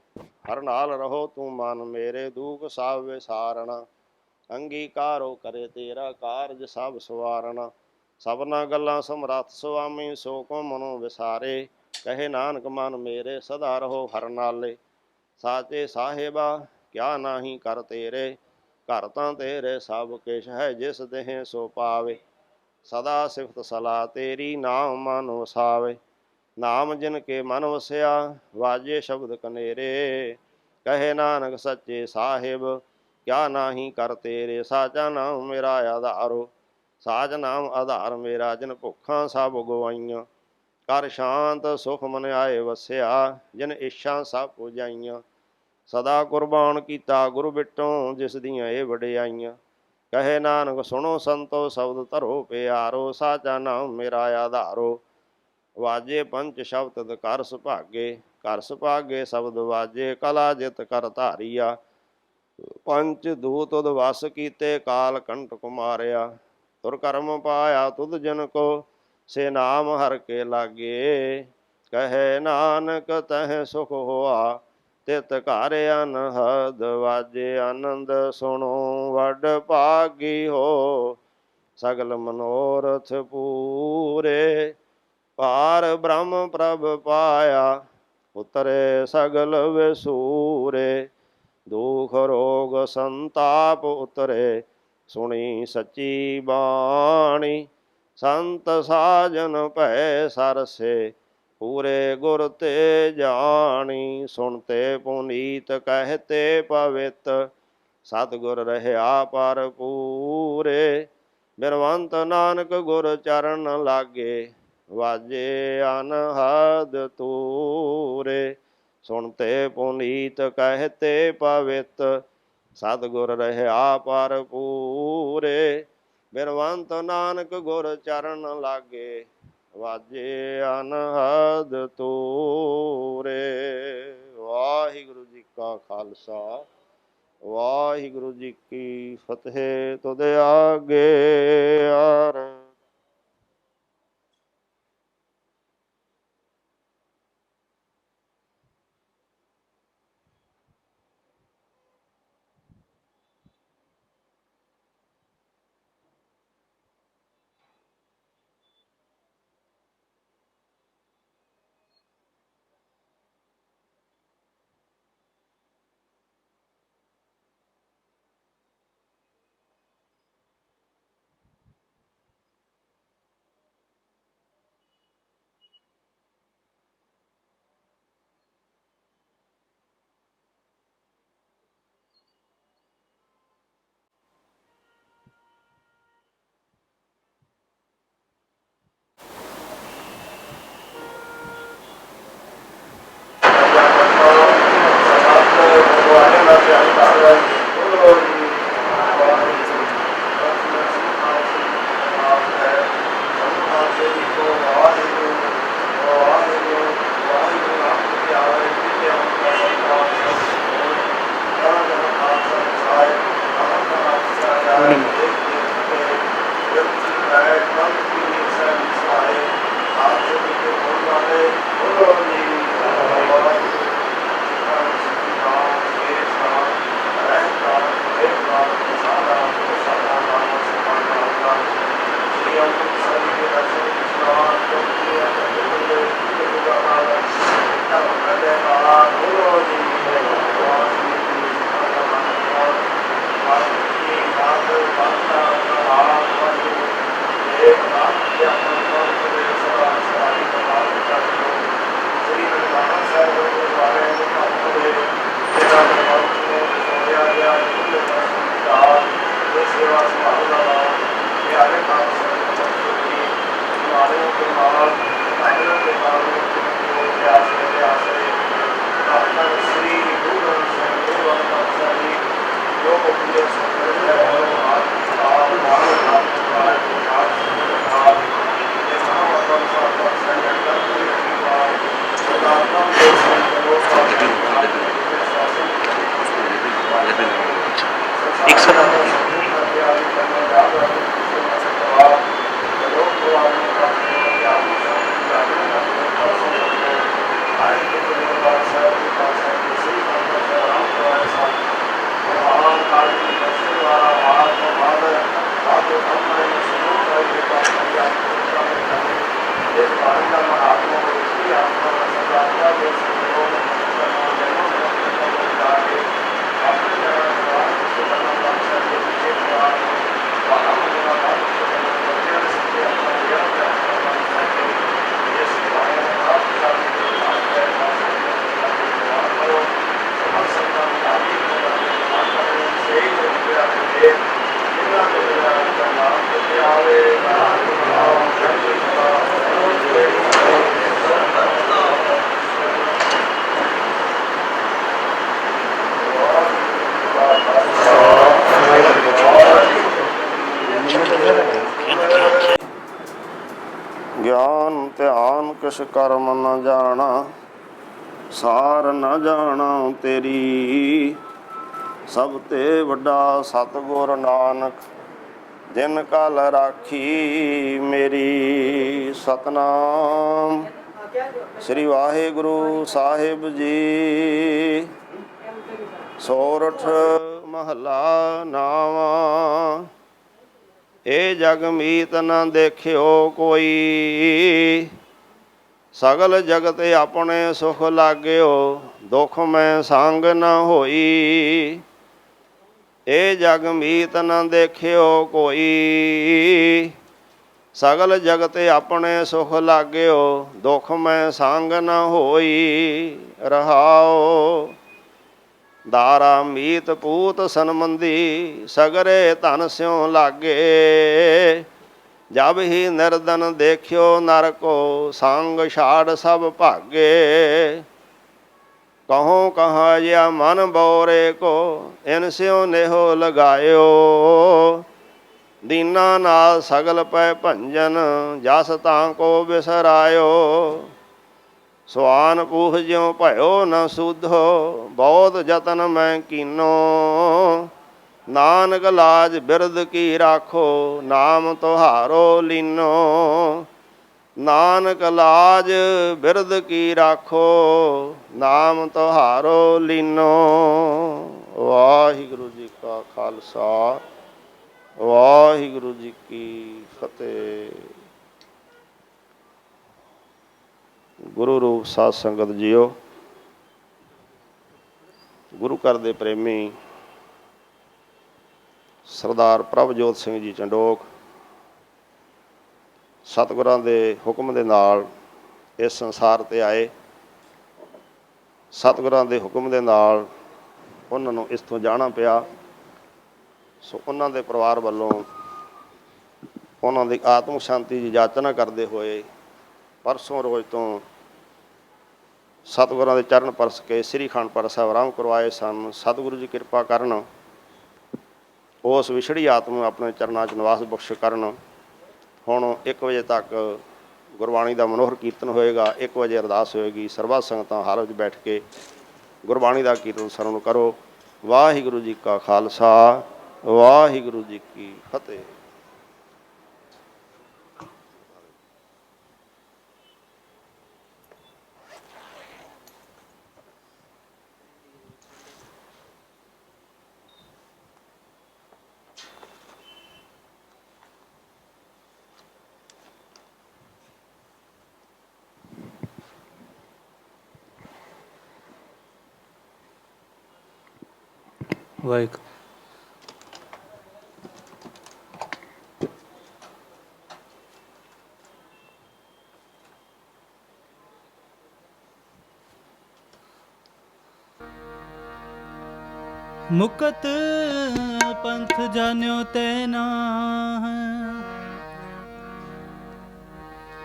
ਹਰ ਨਾਲ ਰਹੋ ਤੂੰ ਮਨ ਮੇਰੇ ਦੁਖ ਸਭ ਵਿਸਾਰਣਾ। ਅੰਗੀਕਾਰੋ ਕਰੇ ਤੇਰਾ ਕਾਰਜ ਸਭ ਸਵਾਰਣਾ। ਸਭਨਾ ਗੱਲਾਂ ਸਮਰੱਥ ਸੁਆਮੀ ਸੋ ਕੋ ਮਨੋ ਵਿਸਾਰੇ। ਕਹੇ ਨਾਨਕ ਮਨ ਮੇਰੇ ਸਦਾ ਰਹੋ ਹਰ ਨਾਲੇ। ਸਾਚੇ ਸਾਹਿਬਾ ਕਿਆ ਨਾਹੀ ਕਰ ਤੇਰੇ। ਘਰ ਤਾਂ ਤੇਰੇ ਸਭ ਕਿਛ ਹੈ ਜਿਸ ਦੇਹ ਸੋ ਪਾਵੇ। ਸਦਾ ਸਿਫਤ ਸਲਾਹ ਤੇਰੀ ਨਾਮ ਮਨ ਵਸਾਵੇ। ਨਾਮ ਜਿਨ ਕੇ ਮਨ ਵਸਿਆ ਵਾਜੇ ਸ਼ਬਦ ਕਨੇਰੇ। ਕਹੇ ਨਾਨਕ ਸੱਚੇ ਸਾਹਿਬ ਕਿਆ ਨਾਹੀ ਕਰ ਤੇਰੇ। ਸਾਚਾ ਨਾਮ ਮੇਰਾ ਆਧਾਰੋ ਸਾਚ ਨਾਮ ਆਧਾਰ ਮੇਰਾ। ਜਿਨ ਭੁੱਖਾਂ ਸਭ ਗਵਾਈਆਂ ਕਰ ਸ਼ਾਂਤ ਸੁਖ ਮਨ ਆਏ ਵਸਿਆ। ਜਿਨ ਇੱਛਾ ਸਭ ਪੁਜਾਈਆਂ ਸਦਾ ਕੁਰਬਾਨ ਕੀਤਾ ਗੁਰੂ ਬਿਟੋਂ ਜਿਸ ਦੀਆਂ ਇਹ ਵਡਿਆਈਆਂ। ਕਹੇ ਨਾਨਕ ਸੁਣੋ ਸੰਤੋ ਸ਼ਬਦ ਧਰੋ ਪਿਆਰੋ। ਸਾਚਾ ਨਾਮ ਮੇਰਾ ਆਧਾਰੋ ਵਾਜੇ ਪੰਚ ਸ਼ਬਦ ਕਰ ਸੁਭਾਗੇ। ਕਰ ਸੁਭਾਗੇ ਸ਼ਬਦ ਵਾਜੇ ਕਲਾ ਜਿਤ ਕਰ ਧਾਰੀਆ। ਪੰਚ ਦੂਤ ਉਦ ਵਸ ਕੀਤੇ ਕਾਲ ਕੰਟਕ ਮਾਰਿਆ। ਤੁਰ ਕਰਮ ਪਾਇਆ ਤੁਧ ਜਨ ਕੋ ਸੇ ਨਾਮ ਹਰ ਕੇ ਲਾਗੇ। ਕਹੇ ਨਾਨਕ ਤਹ ਸੁਖ ਹੋਆ ਤਿਤ ਘਰ ਅਨਹਦ ਵਾਜੇ। ਆਨੰਦ ਸੁਣੋ ਵੱਡ ਭਾਗੀ ਹੋ ਸਗਲ ਮਨੋਰਥ ਪੂਰੇ। ਪਾਰ ਬ੍ਰਹਮ ਪ੍ਰਭ ਪਾਇਆ ਉਤਰੇ ਸਗਲ ਵਿਸੂਰੇ। ਦੁਖ ਰੋਗ ਸੰਤਾਪ ਉਤਰੇ ਸੁਣੀ ਸੱਚੀ ਬਾਣੀ। ਸੰਤ ਸਾਜਨ ਭੈ ਸਰਸੇ ਪੂਰੇ ਗੁਰ ਤੇ ਜਾਣੀ। ਸੁਣਤੇ ਪੁਨੀਤ ਕਹਤੇ ਪਵਿੱਤ ਸਤਿਗੁਰ ਰਹਿਆ ਪਰ ਪੂਰੇ। ਬਿਨਵੰਤ ਨਾਨਕ ਗੁਰ ਚਰਨ ਲਾਗੇ ਵਾਜੇ ਅਨਹਦ ਤੂਰੇ। ਸੁਣਤੇ ਪੁਨੀਤ ਕਹਤੇ ਪਵਿੱਤ ਸਤਿਗੁਰ ਰਹਿਆ ਪਰ ਪੂਰੇ। ਬਿਨਵੰਤ ਨਾਨਕ ਗੁਰ ਚਰਨ ਲਾਗੇ ਵਾਜੇ ਅਨਹਦ ਤੂਰੇ। ਵਾਹਿਗੁਰੂ ਜੀ ਕਾ ਖਾਲਸਾ ਵਾਹਿਗੁਰੂ ਜੀ ਕੀ ਫਤਿਹ। ਤੁਧ ਆਗੇ ਅਰਜ਼ੀ। ਗਿਆਨ ਧਿਆਨ ਕਿਛ ਕਰਮ ਨ ਜਾਣਾ, ਸਾਰ ਨ ਜਾਣਾ ਤੇਰੀ। ਸਭ ਤੇ ਵੱਡਾ ਸਤਿਗੁਰ ਨਾਨਕ, ਦਿਨ ਕਲ ਰਾਖੀ ਮੇਰੀ। ਸਤਨਾਮ ਸ੍ਰੀ ਵਾਹਿਗੁਰੂ ਸਾਹਿਬ ਜੀ। ਸੋਰਠ ਮਹੱਲਾ ਨਾਵਾਂ। ਇਹ ਜਗ ਮੀਤ ਨ ਦੇਖਿਓ ਕੋਈ, ਸਗਲ ਜਗਤ ਆਪਣੇ ਸੁਖ ਲਾਗਿਓ, ਦੁਖ ਮੈਂ ਸੰਗ ਨ ਹੋਈ। ਇਹ ਜਗ ਮੀਤ ਨ ਦੇਖਿਓ ਕੋਈ, ਸਗਲ ਜਗਤ ਆਪਣੇ ਸੁਖ ਲਾਗਿਓ, ਦੁਖ ਮੈਂ ਸੰਗ ਨ ਹੋਈ। ਰਹਾਉ ਦਾਰਾ ਮੀਤ ਪੂਤ ਸੰਬੰਧੀ, ਸਗਰੇ ਧਨ ਸਿਉ ਲਾਗੇ। ਜਬ ਹੀ ਨਿਰਦਨ ਦੇਖਿਓ ਨਰ ਕੋ, ਸੰਗ ਛਾੜ ਸਭ ਭਾਗੇ। ਕਹੋ ਕਹਾ ਜਿਆ ਮਨ ਬੋਰੇ ਕੋ, ਇਨ ਸਿਉ ਨੇਹੋ ਲਗਾਇਓ। ਦੀਨਾ ਨਾਲ ਸਗਲ ਪੈ ਭੰਜਨ, ਜਸ ਤਾਂ ਕੋ ਬਿਸਰਾਇਓ। ਸਵਾਨ ਪੂਹ ਜਿਉ ਭਇਓ ਨ ਸੁਧੋ, ਬਹੁਤ ਜਤਨ ਮੈਂ ਕੀਨੋ। ਨਾਨਕ ਲਾਜ ਬਿਰਦ ਕੀ ਰਾਖੋ, ਨਾਮ ਤੁਹਾਰੋ ਲੀਨੋ। ਨਾਨਕ ਲਾਜ ਬਿਰਦ ਕੀ ਰਾਖੋ, ਨਾਮ ਤੁਹਾਰੋ ਲੀਨੋ। ਵਾਹਿਗੁਰੂ ਜੀ ਕਾ ਖਾਲਸਾ, ਵਾਹਿਗੁਰੂ ਜੀ ਕੀ ਫਤਿਹ। ਗੁਰੂ ਰੂਪ ਸਾਧ ਸੰਗਤ ਜੀਓ, ਗੁਰੂ ਘਰ ਦੇ ਪ੍ਰੇਮੀ ਸਰਦਾਰ ਪ੍ਰਭਜੋਤ ਸਿੰਘ ਜੀ ਚੰਡੋਕ ਸਤਿਗੁਰਾਂ ਦੇ ਹੁਕਮ ਦੇ ਨਾਲ ਇਸ ਸੰਸਾਰ 'ਤੇ ਆਏ। ਸਤਿਗੁਰਾਂ ਦੇ ਹੁਕਮ ਦੇ ਨਾਲ ਉਹਨਾਂ ਨੂੰ ਇਸ ਤੋਂ ਜਾਣਾ ਪਿਆ। ਸੋ ਉਹਨਾਂ ਦੇ ਪਰਿਵਾਰ ਵੱਲੋਂ ਉਹਨਾਂ ਦੀ ਆਤਮਿਕ ਸ਼ਾਂਤੀ ਦੀ ਯਾਚਨਾ ਕਰਦੇ ਹੋਏ ਪਰਸੋਂ ਰੋਜ਼ ਤੋਂ ਸਤਿਗੁਰਾਂ ਦੇ ਚਰਨ ਪਰਸ ਕੇ ਸ੍ਰੀ ਅਖੰਡ ਪਾਠ ਸਾਹਿਬ ਆਰੰਭ ਕਰਵਾਏ ਸਨ। ਸਤਿਗੁਰੂ ਜੀ ਕਿਰਪਾ ਕਰਨ, ਉਸ ਵਿਛੜੀ ਆਤਮ ਨੂੰ ਆਪਣੇ ਚਰਨਾਂ 'ਚ ਨਿਵਾਸ ਬਖਸ਼ ਕਰਨ। ਹੁਣ 1 ਵਜੇ ਤੱਕ ਗੁਰਬਾਣੀ ਦਾ ਮਨੋਹਰ ਕੀਰਤਨ ਹੋਏਗਾ। 1 ਵਜੇ ਅਰਦਾਸ ਹੋਏਗੀ। ਸਰਬੱਤ ਸੰਗਤਾਂ ਹਾਲ ਵਿੱਚ ਬੈਠ ਕੇ ਗੁਰਬਾਣੀ ਦਾ ਕੀਰਤਨ ਸਰਵਣ ਕਰੋ। ਵਾਹਿਗੁਰੂ ਜੀ ਕਾ ਖਾਲਸਾ, ਵਾਹਿਗੁਰੂ ਜੀ ਕੀ ਫਤਿਹ। ਵਾਹਿਗੁਰੂ। ਮੁਕਤ ਪੰਥ ਜਾਣਿਓ ਤੇ ਨਾਹੀ,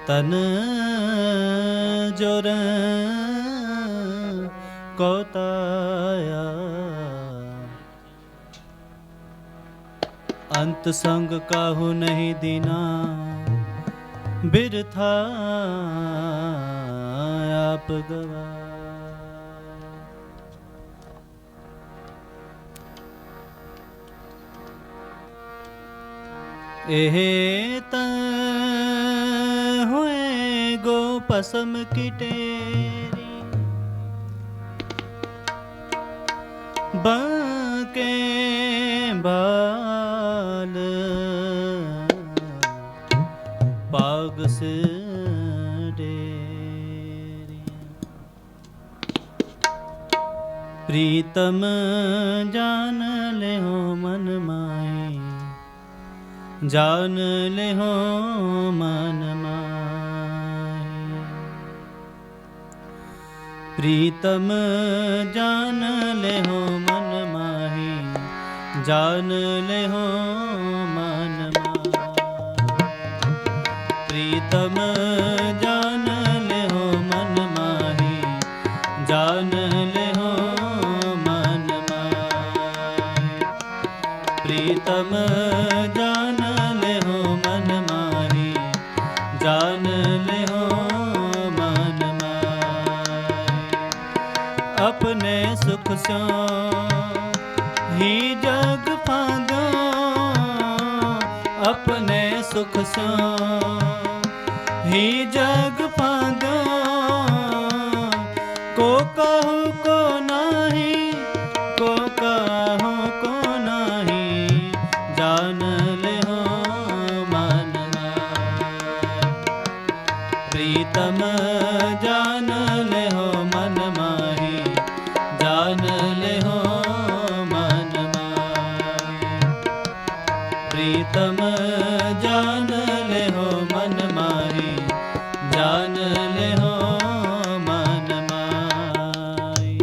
ਤਨ ਜੋਰ ਕੋ ਤਾਇਆ, ਅੰਤ ਸੰਗ ਕਾਹੂ ਨਹੀਂ ਦੀਨਾ, ਬਿਰਥਾ ਆਪ ਗਵਾ। ਇਹ ਤਾਂ ਹੋਏ ਗੋ ਭਸਮ ਕੀ ਟੇਰੀ, ਬਾਂਕੇ ਬਾਲ ਪਾਗ ਸੇ ਡੇਰੀ। ਪ੍ਰੀਤਮ ਜਾਨ ਲਿਓ ਮਨ ਮਾਈ, जान ले हो मन माही। प्रीतम जान ले हो मन माही, जान ले हो मन माही। प्रीतम जान ले हो मन माही, जान ले हो मन माही। प्रीतम जान जान ले हो मन माही। अपने सुख सो ही जग फांदो, अपने सुख सो ही जग फांदो। को कहू को नाही, को कहू को नाही, जान ले हो मन माही। प्रीतम जान ले हो मन माही, जान ले हो मन माही। प्रीतम जान ले हो मन माही, जान ले हो मन माही।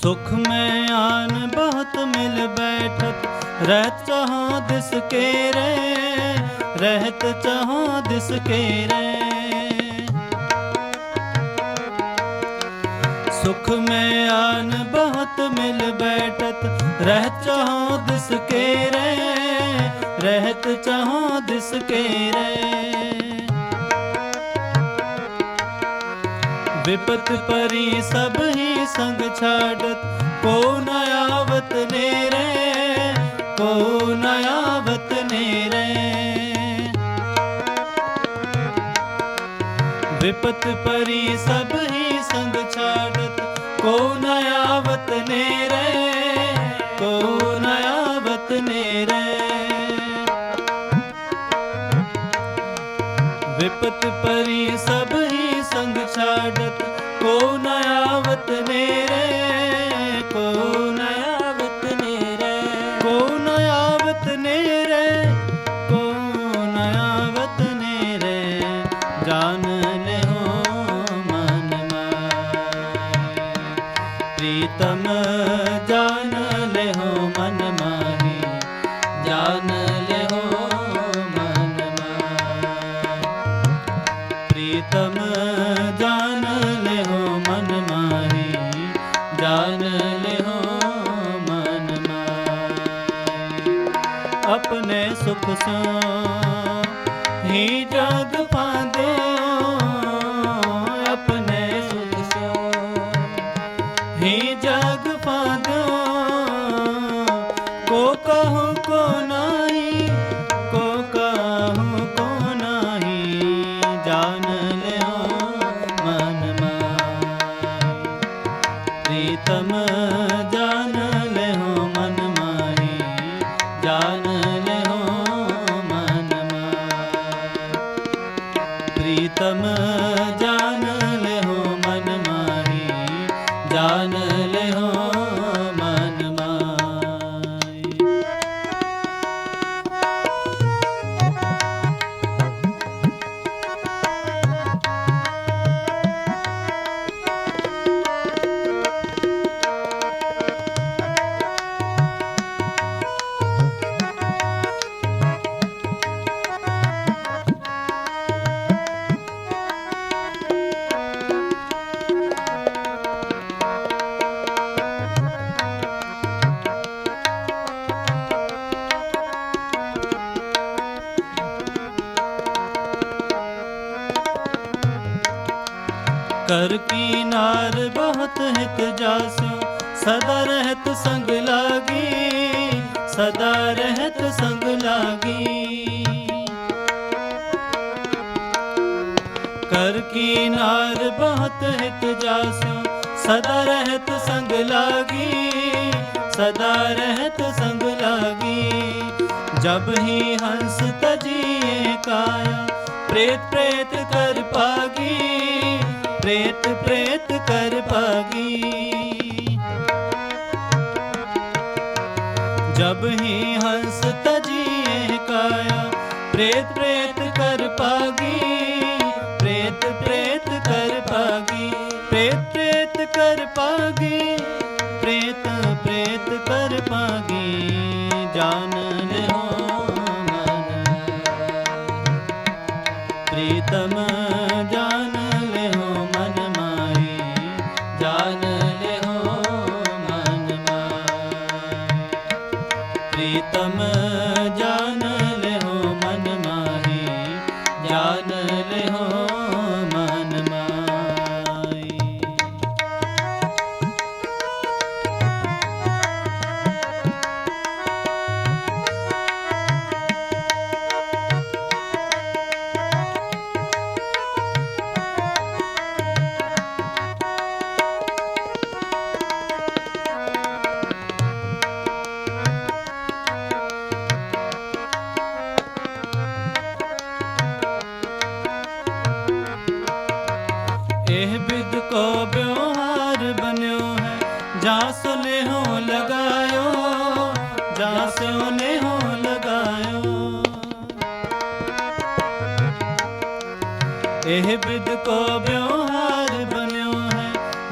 सुख में आन बहुत मिल बैठत, रहत चाहो दिस के रे, रहत चाहो दिस के रे। सुख में आन बहुत मिल बैठत, रहत चाहो दिस के रे, रहत चाहो दिस के रे। विपत परी सब ही संग छाड़त, को न आवत नेरे, को न आवत नेरे। विपत परी सब ही संग छाड़त, को न आवत नेरे, को न आवत नेरे। विपत परी सब ही संग छाड़त, को न आवत नेरे, को न आवत नेरे। को न आवत नेरे, को न आवत नेरे, जान ले हो मन माही। प्रीतम जान ले हो मन माही, जान ले हो मन माही। प्रीतम जान ले हो मन माही, जान ले हो मन माही। अपने सुख सो ही जग फांदो, अपने सुख सो ही कहूँ को नाही, को कहूँ को नाही, जान ले हो मन माही। प्रीतम जान ले हो मन माही, जान ले हो मन माही। प्रीतम जान ले हो मन माही, जान ले हो मन माही। कर की नार बहुत हित जास्यो, सदा रहत संग लागी, सदा रहत संग लागी। कर की नार बहुत हित जास्यो, सदा रहत संग लागी, सदा रहत संग लागी। जब ही हंस तजिए काया, प्रेत प्रेत कर पागी, प्रेत प्रेत कर पागी। जब ही हंस तजिए काया, प्रेत प्रेत कर पागी, प्रेत प्रेत कर पागी। प्रेत प्रेत कर पागी, प्रेत प्रेत कर पागी, जान ले हो मन। प्रीतम जान ले हो मन माही, जान ले हो मन माही। प्रीतम जान ले हो मन माही, जान ले हो मन माही। एह बिद को ब्योहार बन्यो है, जहाँ सुने हो लगायो, जहाँ सुने हो लगायो। एह बिद को ब्योहार बन्यो है,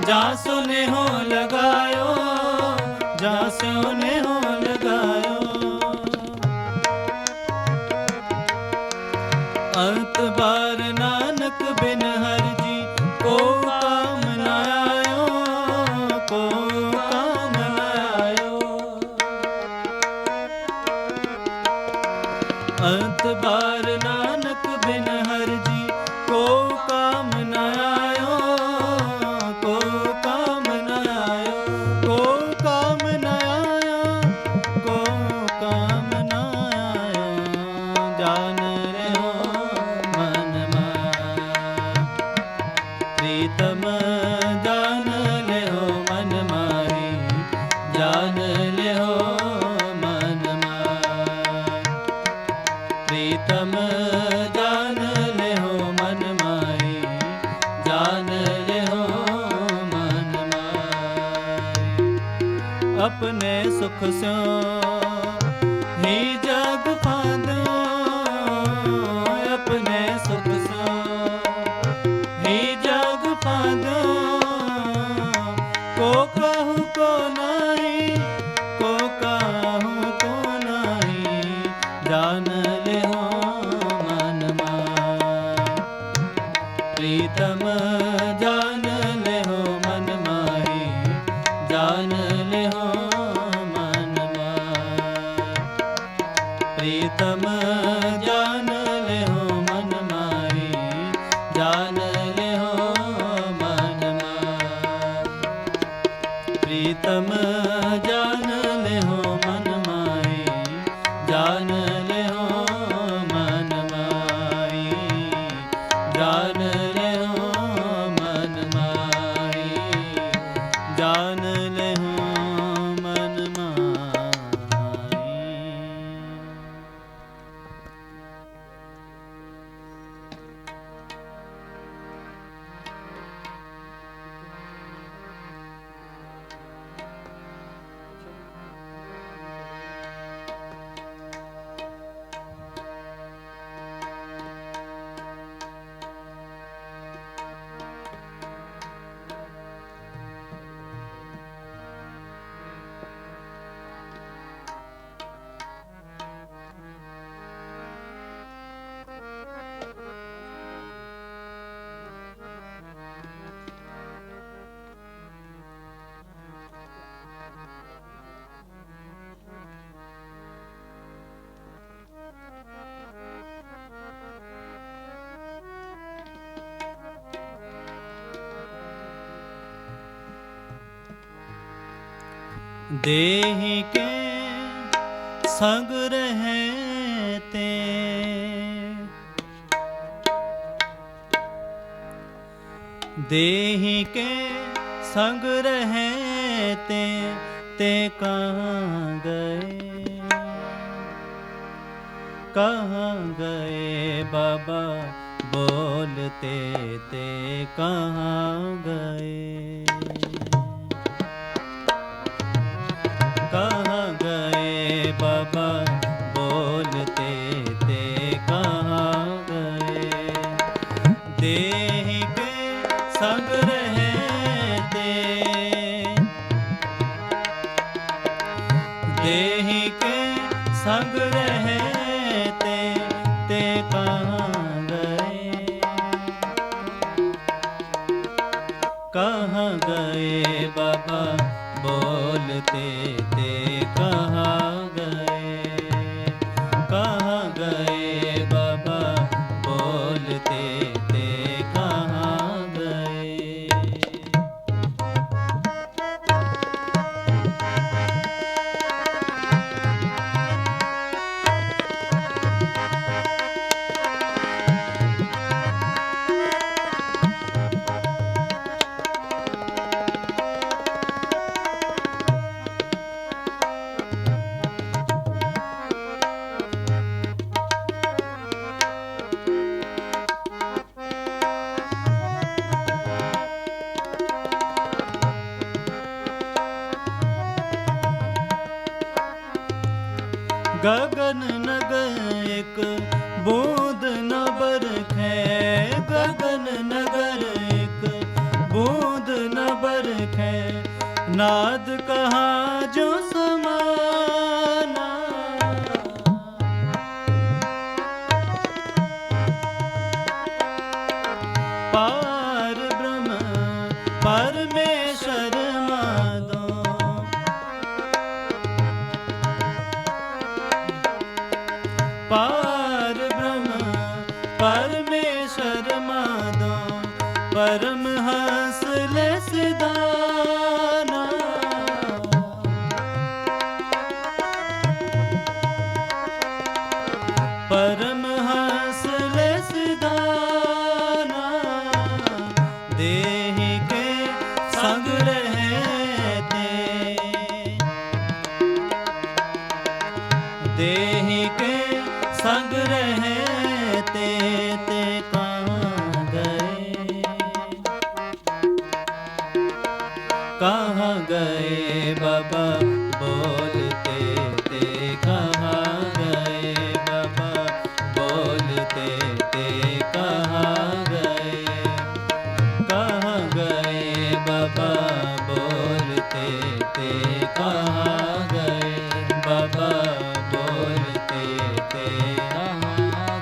जहाँ सुने हो लगायो, जहाँ सुने हो लगायो। अंत बार नानक बिन हर जी, को काम न आयो, को काम न आयो। अंत बार नानक बिन हर जी, को काम न आयो, को काम न आयो। को काम न आयो, को काम न आयो, जान ले हो मन माही। प्रीतम जान ले हो मन माही, जान ले हो मन माही। प्रीतम जान ले हो मन माही, जान ले हो मन माही। अपने सुख स्यो ही जग फांदो, अपने सुख स्यो ही जग फांदो। को कहूँ को नाही, को कहूँ को नाही, जान ले हो मन माही। प्रीतम जान ले हो मन माही, जान ले हो मन माही। प्रीतम जान ले हो मन माही, जान ले हो मन माही। प्रीतम जान ले हो मन माही, जान ले हो मन माही, जान ले हो मन माही, जान ले हो मन माही। देहि के संग रहते, देहि के संग रहते ते कहाँ गए, कहाँ गए बाबा बोलते ते कहाँ गए, कहाँ गए बाबा बोलते ते कहाँ गए। देहि के संग रहते, देहि के संग रहते ते कहाँ गए, कहाँ गए बाबा बोलते ते कहाँ गए, कहाँ गए बाबा बोलते ते कहाँ गए। गगन नगर एक बूंद न बरखे, गगन नगर एक बूंद न बरखे, नाद कहाँ जो समाना, पार ब्रह्म परमेश्वर माधो, पार ब्रह्म परमेश्वर माधो, परमहंस ले सिधाना, परमहंस ले सिधाना। देहि के संग रहते, देहि के संग रहते ते कहाँ गए, कहाँ गए बाबा बोलते ते कहाँ गए, बाबा बोलते ते कहाँ गए, कहाँ गए बाबा बोलते ते कहाँ गए, बाबा बोलते ते कहाँ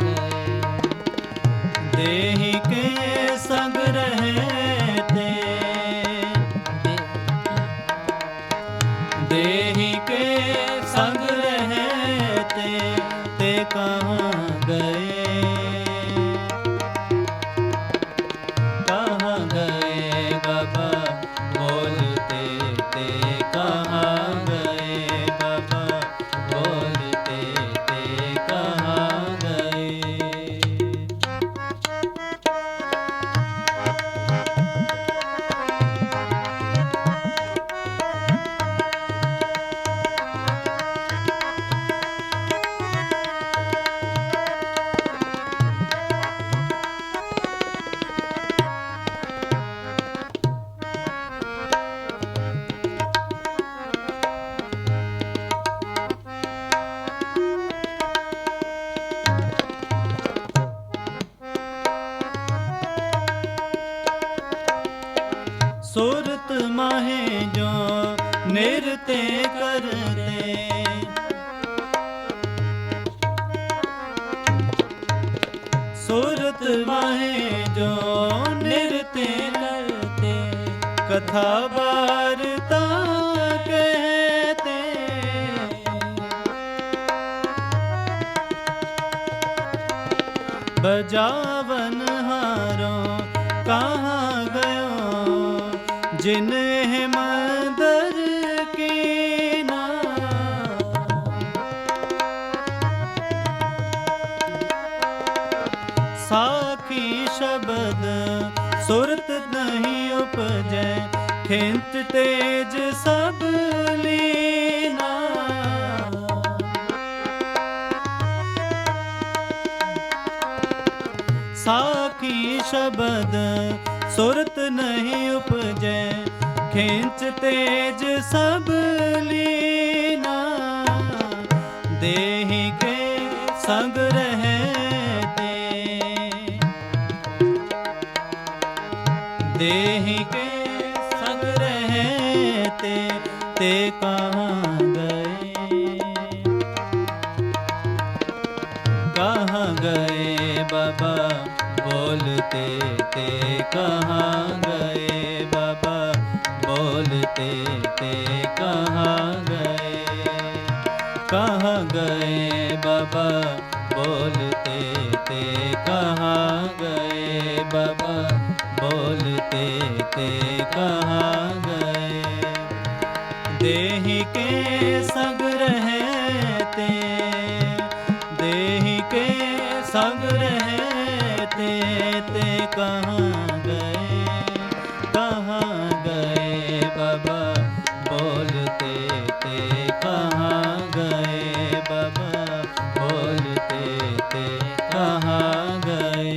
माहे जो निरते करते, कथा वार्ता कहते। बजावन हारो कहाँ गयो, जिन मंदर की ना। साखी शब्द सुरत नहीं उपजै, खिंच तेज सब लीना। साखी शब्द सुरत नहीं उपजै, खिंच तेज सब लीना। देहि के संग रहते, देहि के संग रहते, ते कहाँ गए, कहाँ गए बाबा बोलते ते, कहाँ गए बाबा बोलते ते, कहाँ गए, कहाँ गए बाबा बोलते ते, कहाँ गए बाबा बोलते ते, कहाँ गए। देहि के संग रहते, देहि के संग रहते, ते कहाँ गए, कहाँ गए बाबा बोलते ते, कहाँ गए बाबा बोलते ते, कहाँ गए।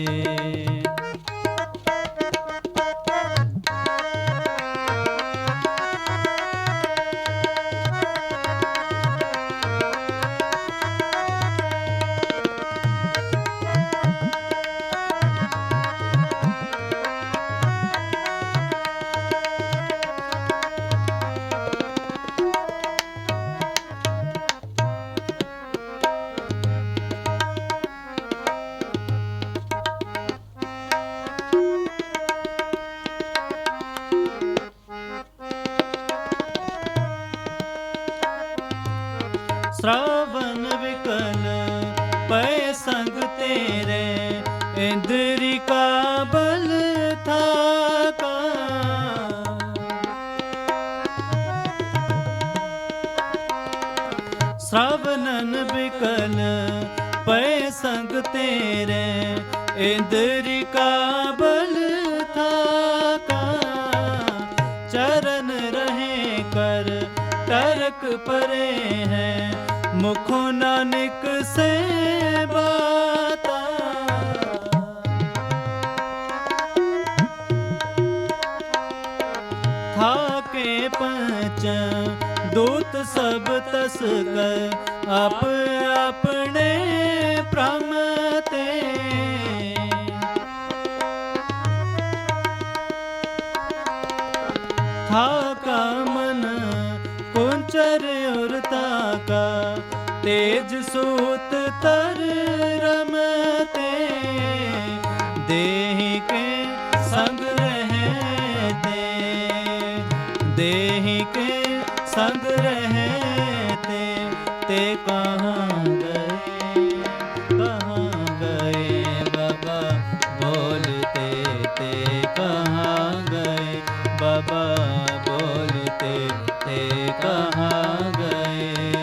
श्रावण विकल पै संग तेरे, इंद्री का बल था का। श्रावणन विकल पै संग तेरे, इंद्री का बल था का। चरण रहे कर टरक परे हैं, मुखो नानक से बाता। था के पंच दूत सब तस कर, आप अपने प्रमते। था का मन कुंचर उरता का, तेज सूत तर रमते। देहि के संग रहते, देहि के संग रहते, ते कहाँ गए, कहाँ गए बाबा बोलते ते, कहाँ गए बाबा बोलते ते, कहाँ गए,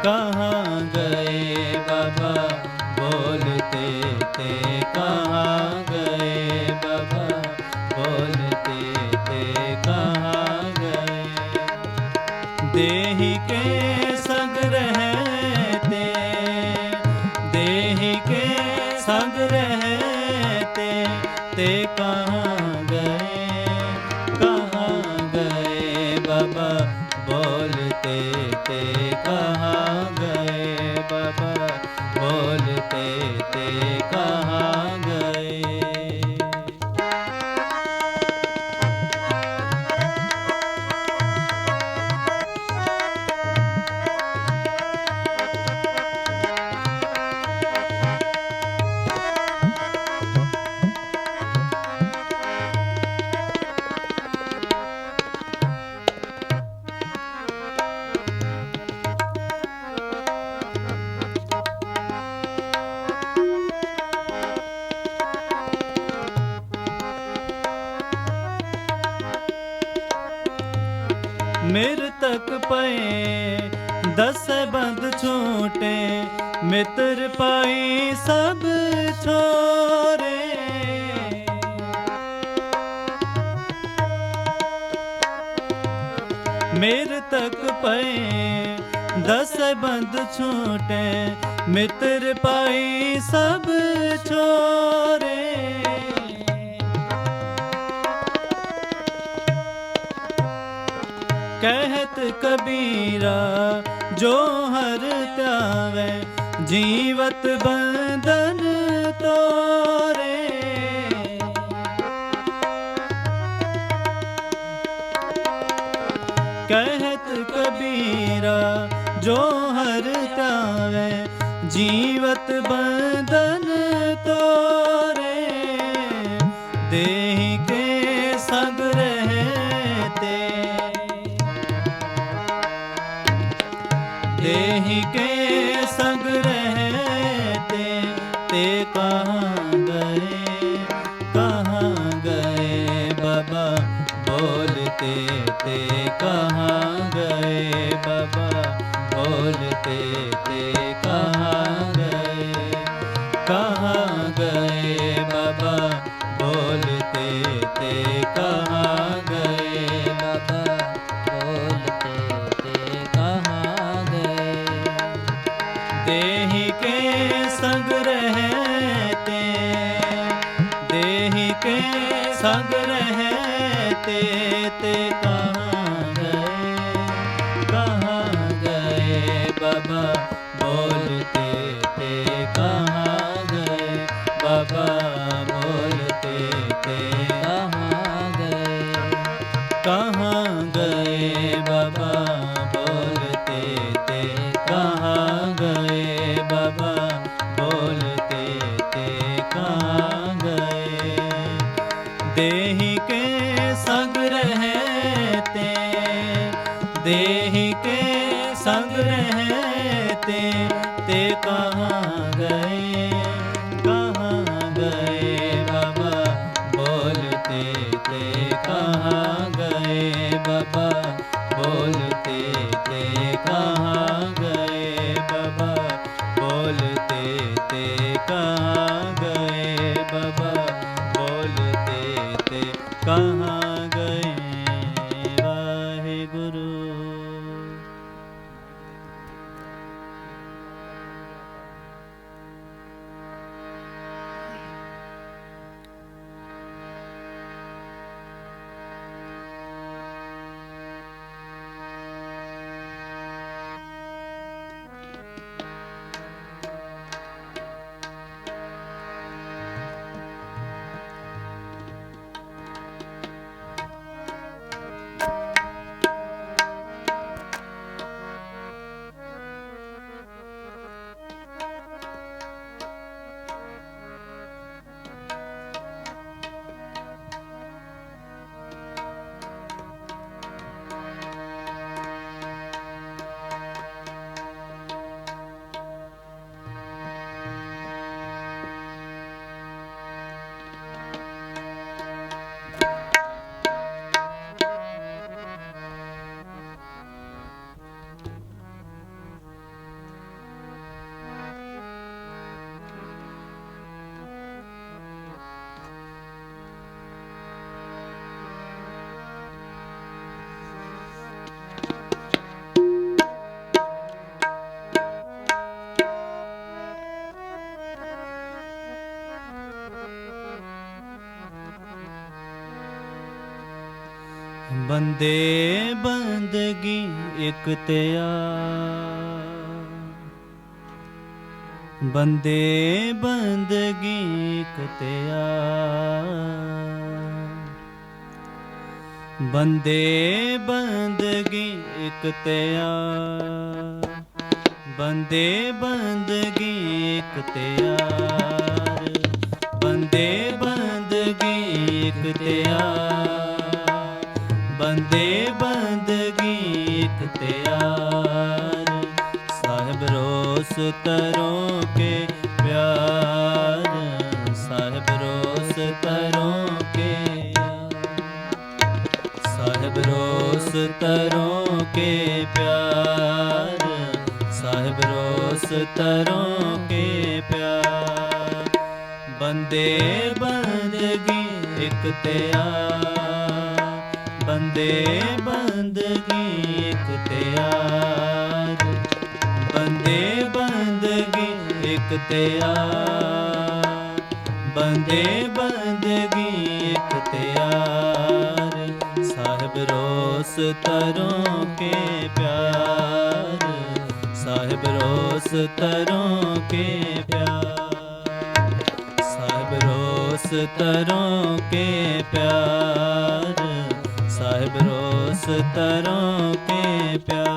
कहाँ गए बाबा बोलते ते, कहाँ गए बाबा बोलते ते, कहाँ गए। देहि के संग रहते, देहि के संग रहते, ते कहाँ गए, कहाँ गए बाबा बोलते ते, कहाँ गए बाबा बोलते ते, कहाँ गए। तक पए दस बंद छूटे, मित्र पाई सब छोरे। मेर तक पए दस बंद छूटे, मित्र पाई सब छोरे। कहत कबीरा जो हर त्यावे, जीवत बंधन तोरे। कहत कबीरा जो हर त्यावे, जीवत बंधन तोरे। देहि के संग रहते, देहि के संग रहते, ते कहाँ गए बाबा बोलते, ते कहाँ गए बाबा बोलते, ते कहाँ गए बाबा बोलते, ते कहाँ गए बाबा बोलते, ते कहाँ गए। देहि के संग रहते, देहि के संग रहते, ते कहाँ गए बाबा बोलते, ते कहाँ गए बाबा बोलते, ते कहाँ गए बाबा बोलते, ते कहाँ गए बाबा बोलते, ते कहाँ गए। देहि के संग रहते, देहि के संग रहते, ते कहाँ गए बाबा बोलते, ते कहाँ गए बाबा बोलते, ते कहाँ गए बाबा बोलते, ते कहाँ गए बाबा बोलते, ते कहाँ गए। वाहिगुरु। बंदे बंदगी एक तेरा, बंदे बंदगी एक तेरा, बंदे बंदगी एक तेरा, बंदे बंदगी एक तेरा, बंदे बंदगी एक तेरा, बंदे बंदगी एक त्यार। साहिब रोस तरों के प्यार, साहिब रोस तरों के, साहिब रोस तरों के प्यार, साहिब रोस तरों के प्यार। बंदे बंदगी इख्तियार, बंदे बंदगी इख्तियार, बंदे बंदगी इख्तियार, बंदे बंदगी इख्तियार। साहिब रोस तरों के प्यार, साहिब रोस तरों के प्यार, साहिब रोस तरों के प्यार, साहिब रोस तरों के प्यार।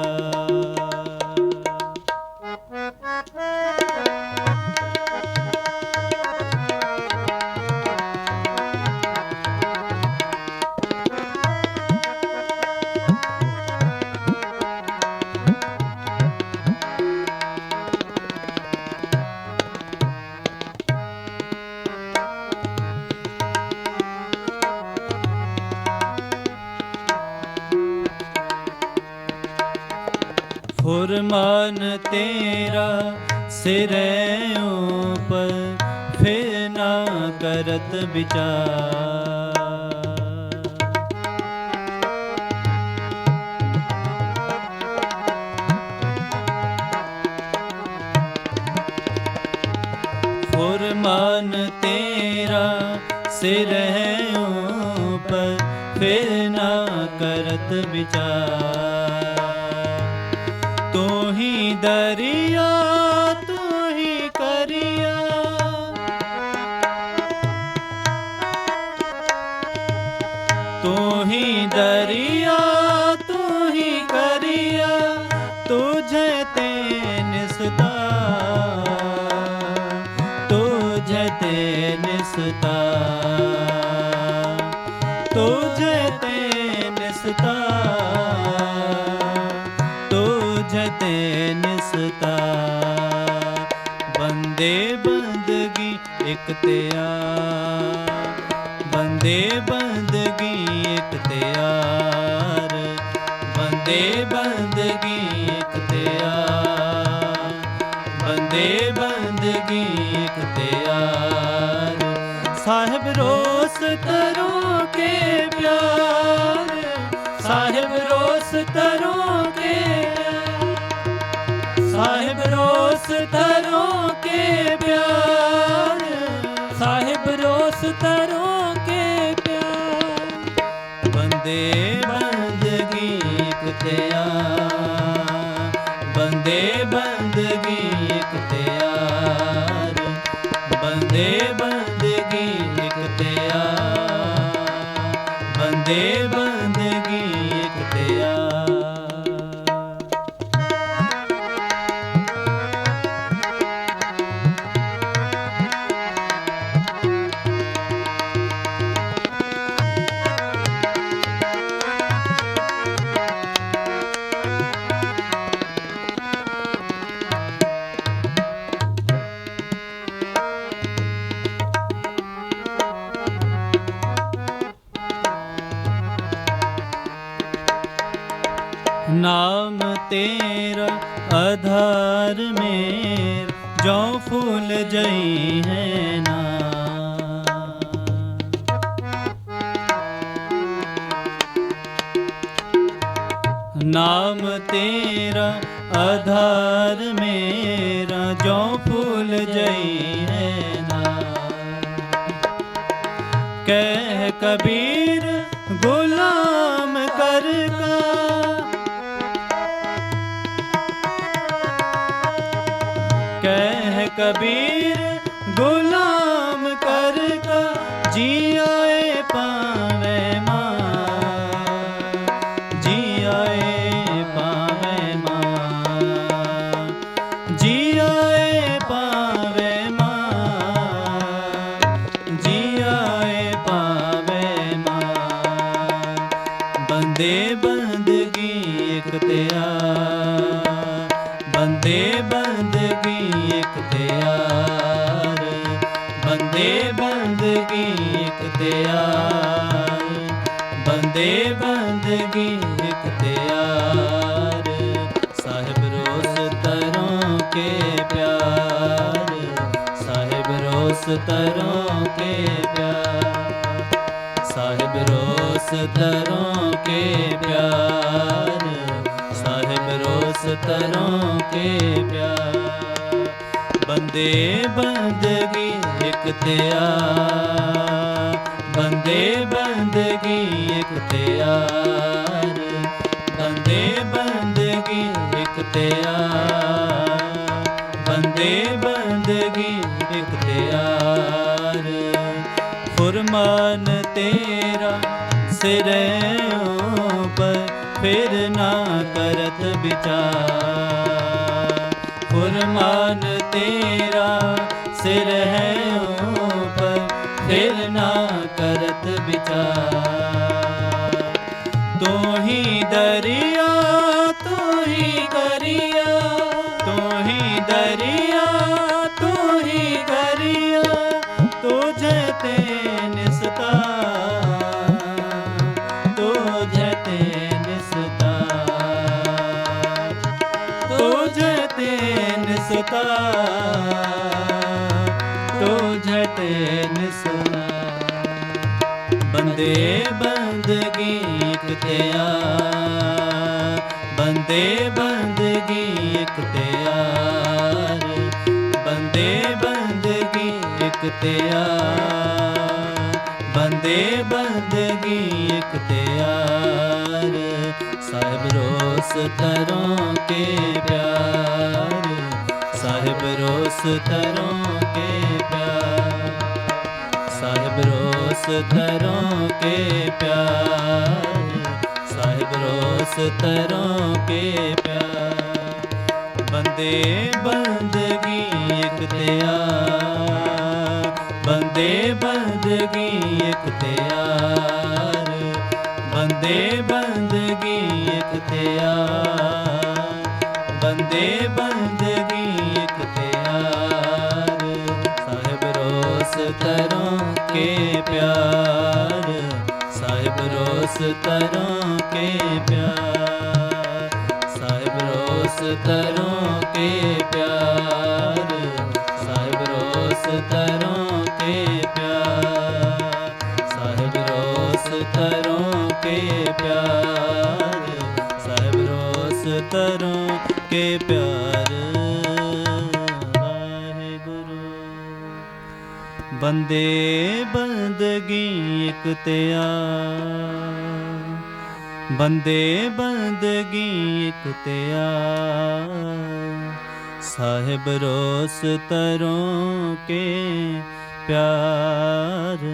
फुरमान तेरा सिरे ऊपर, फिर ना करत विचार। फुरमान तेरा सिरे ऊपर, फिर ना करत विचार। तू ही दरिया तू ही करिया, तू ही दरिया तू ही करिया, तुझे ते निसता, तुझे ते निसता, तुझे ते निसता, तुझते निसता। बंदे बंदगी इख्तियार, बंदे बंदगी इख्तियार, बंदे बंदगी इख्तियार, बंदे बंदगी इख्तियार। साहिब रोस तरों के प्यार, साहिब रोस तरों के प्यार, साहिब रोस तरों के प्यार, साहिब रोस तरों के प्यार। बंदे बंदगी इख्तियार, बंदे बंदगी इख्तियार, बंदे बंदगी इख्तियार, बंदे बंदगी इख्तियार। नाम तेरा आधार में जो फूल जई है ना, नाम तेरा आधार मेरा जो फूल जई है ना। कह कबीर गुलाम कर का, कह कबीर गुलाम कर का, जी आए पावे माँ, जी आए पावे माँ, जी आए पावे माँ, जी आए पावे माँ। बंदे बंदगी इख्तियार, बंदे बंदगी इख्तियार, बंदे बंदगी इख्तियार, बंदे बंदगी इख्तियार। तरों के प्यार, साहिब रोस तरों के प्यार, साहिब रोस तरों के प्यार। बंदे बंदगी इख्तियार, बंदे बंदगी इख्तियार, बंदे बंदगी इख्तियार, बंदे बंदगी इख्तियार। फुरमान तेरा सिरों पर फिर ना करत विचार, फुरमान तेरा सिर है ऊपर फिर ना करत विचार। तू ही दरिया तू ही गरिया, तू ही दरिया तू ही गरिया, तुझे ते निस्ता, तुझे ते निस्ता, तुझे ते निस्ता, तुझे ते निस्ता। बंदे बंदगी इख्तियार, बंदे बंदगी इख्तियार, बंदे बंदगी इख्तियार, बंदे बंदगी इख्तियार। साहिब रोस तरों के प्यार, साहिब रोस तरों के प्यार, साहिब रोस तरों के प्यार, साहिब रोस तरों के प्यार। बंदे बंदगी इख्तियार, बंदे बंदगी इख्तियार, बंदे बंदगी इख्तियार, बंदे बंदगी इख्तियार। साहिब रोस तरों के प्यार, साहिब रोस तरों के प्यार, साहिब रोस तरों के प्यार, साहिब रोस तरों के प्यार, साहिब रोस तरों के प्यार, साहिब रोस तरों के प्यार। बंदे बंदगी इख्तियार, बंदे बंदगी इख्तियार। साहिब रोस तरों के प्यार,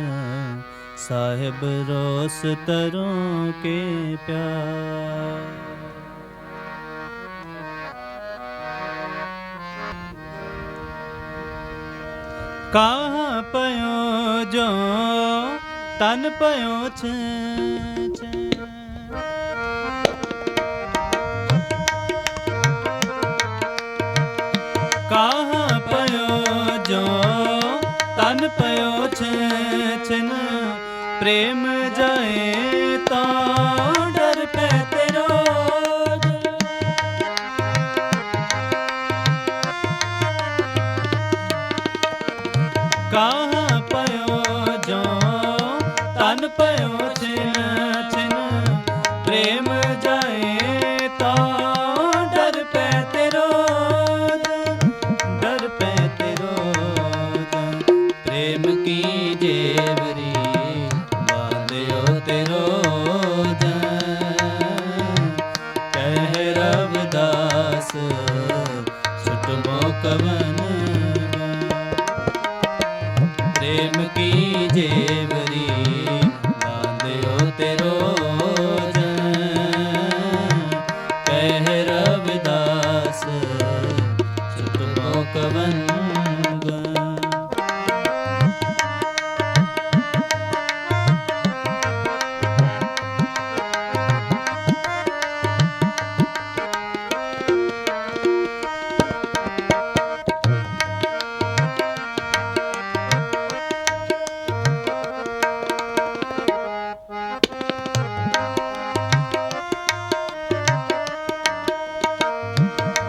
साहिब रोस तरों के प्यार। कहाँ पयो जो तन पयो छे, कहाँ पयो जो तन पयो छिन, प्रेम जाए तो डर पे तेरो। कहाँ पयो जो तन पयो छिन छिन, प्रेम जाए तो डर पे तेरो, डर पे तेरो। प्रेम की जेवरी बांध्यो तेरो, कह रविदास सुटमो कवन। प्रेम की जेवरी बांध्यो तेरो, कह रविदास सुटमो कवन।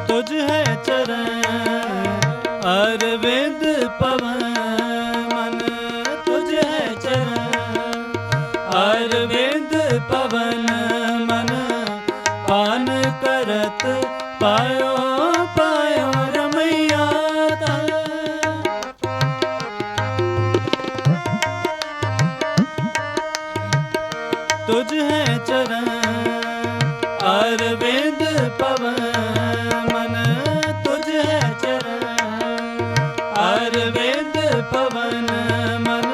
तुझ है चरण अरविंद पवन, कर वेद पवन मन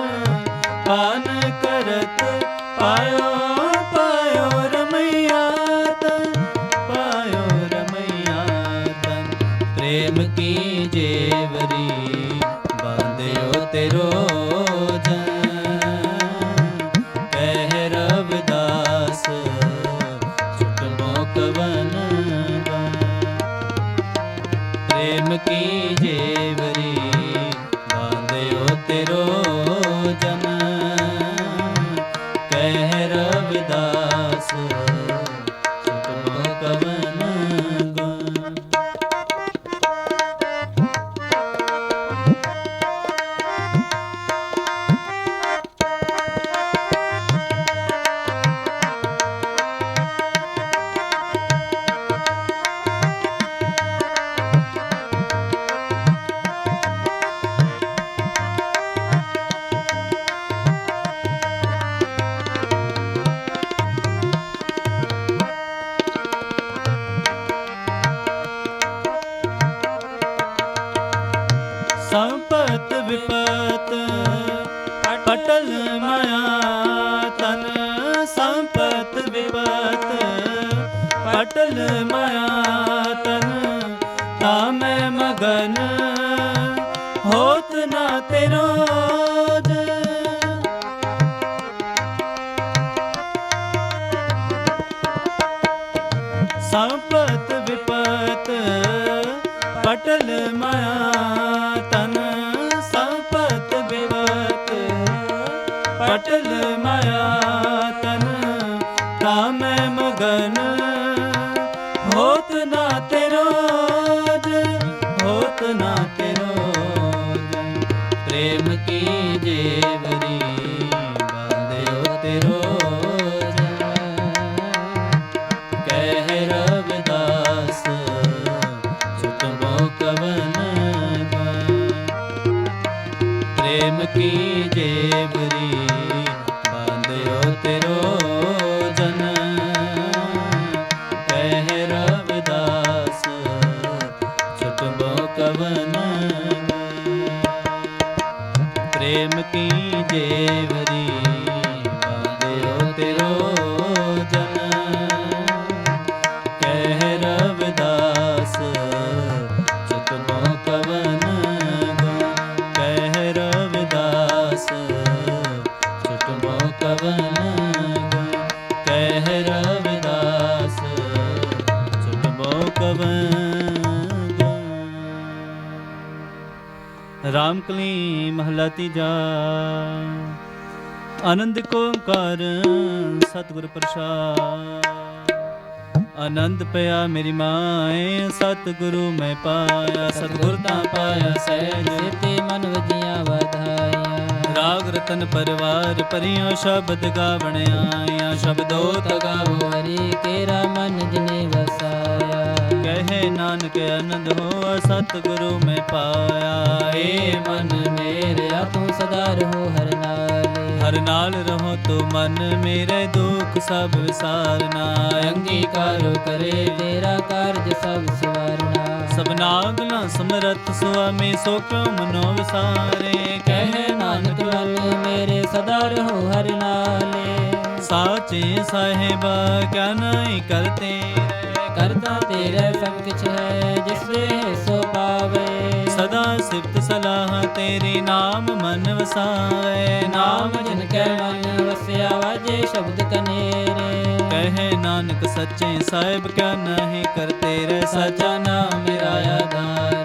पान करत पायो पायो रमैया तन पायो रमैया तन प्रेम की जेवरी बांध्यो तेरो कह रविदास छुटमो कवन प्रेम की जेवरी बांध्यो तेरो जन कह रविदास छुटमो कवन गुण। संपत विपत पटल माया तन संपत विपत पटल माया तन तामे मगन होत ना तेरो संपत विपत पटल माया तन संपत विपत पटल माया तन तामे मगन होत ना तेरो होत ना तेरो प्रेम की जेवरी बांध्यो तेरो कह रविदास छुटमो कवन प्रेम की जेवरी बांध्यो तेरो जन कह रविदास छुटमो कवन प्रेम की जेवरी बांध्यो तेरो जन कह रविदास छुटमो कवन कह रविदास छुटमो कवन कह रविदास छुटमो कवन। रामकली महला तीजा। आनंद को ओंकार सतगुर प्रसाद। आनंद पया मेरी माए सतगुरु मैं पाया सतगुर ता पाया सहज ते मन वजिया वधाया राग रतन परिवार परियो शब्द गावण आया शब्दो गावो हरि केरा मन जिने वसाया कहे नानक आनंद हो सतगुरु मैं पाया हे मन मेरे तू सदा रहो हर नाले हर नाल रहो तो मन मेरे दुख सब विसारना अंगीकार करे तेरा कार्य सब सवारना सबनागला समरथ स्वामी सो क्यों मनो विसारे कहे नानक मन मेरे सदा रहो हर नाले साचे साहेबा क्या नहीं करते करता तेरे सब कुछ है जिससे सो पावे सदा सिफ्त सलाह तेरी नाम मन वसावे नाम जिनके मन वस्या वाजे शब्द कनेरे कहे नानक सच्चे साहिब क्या नहीं करते रे सचा नाम मेरा आधार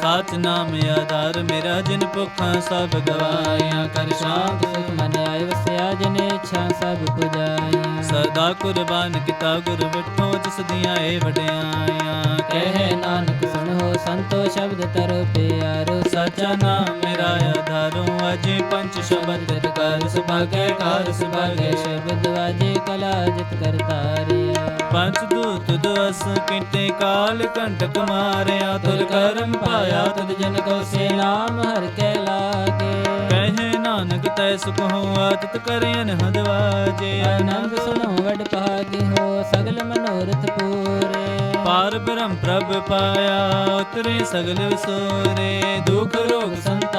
साच नाम आधार मेरा जिन भुखा सब गवाया कर शांत सुख मन आय वस्या जिने इच्छा सब पुजाया सदा कुर्बान किता गुर बिठो जिस दिया ए वड्याया कहे नानक सुनो संतो शब्द तरो प्यारो सचा नाम मेरा आधारो अजे पंच शब्द कर सुभागे कार सुभागे शब्द वाजे कला जित करतारिया पंच दूत दस किंटे काल कंटक मारया तुर करम पाया तुद जन को से नाम हर के लागे कहे नानक तै सुख हुआ तित करियन हदवाजे आनंद सुनो वड भागी हो सगल मनोरथ पूरे पार ब्रह्म प्रभ पाया उतरे सगल विसोरे दुख रोग संता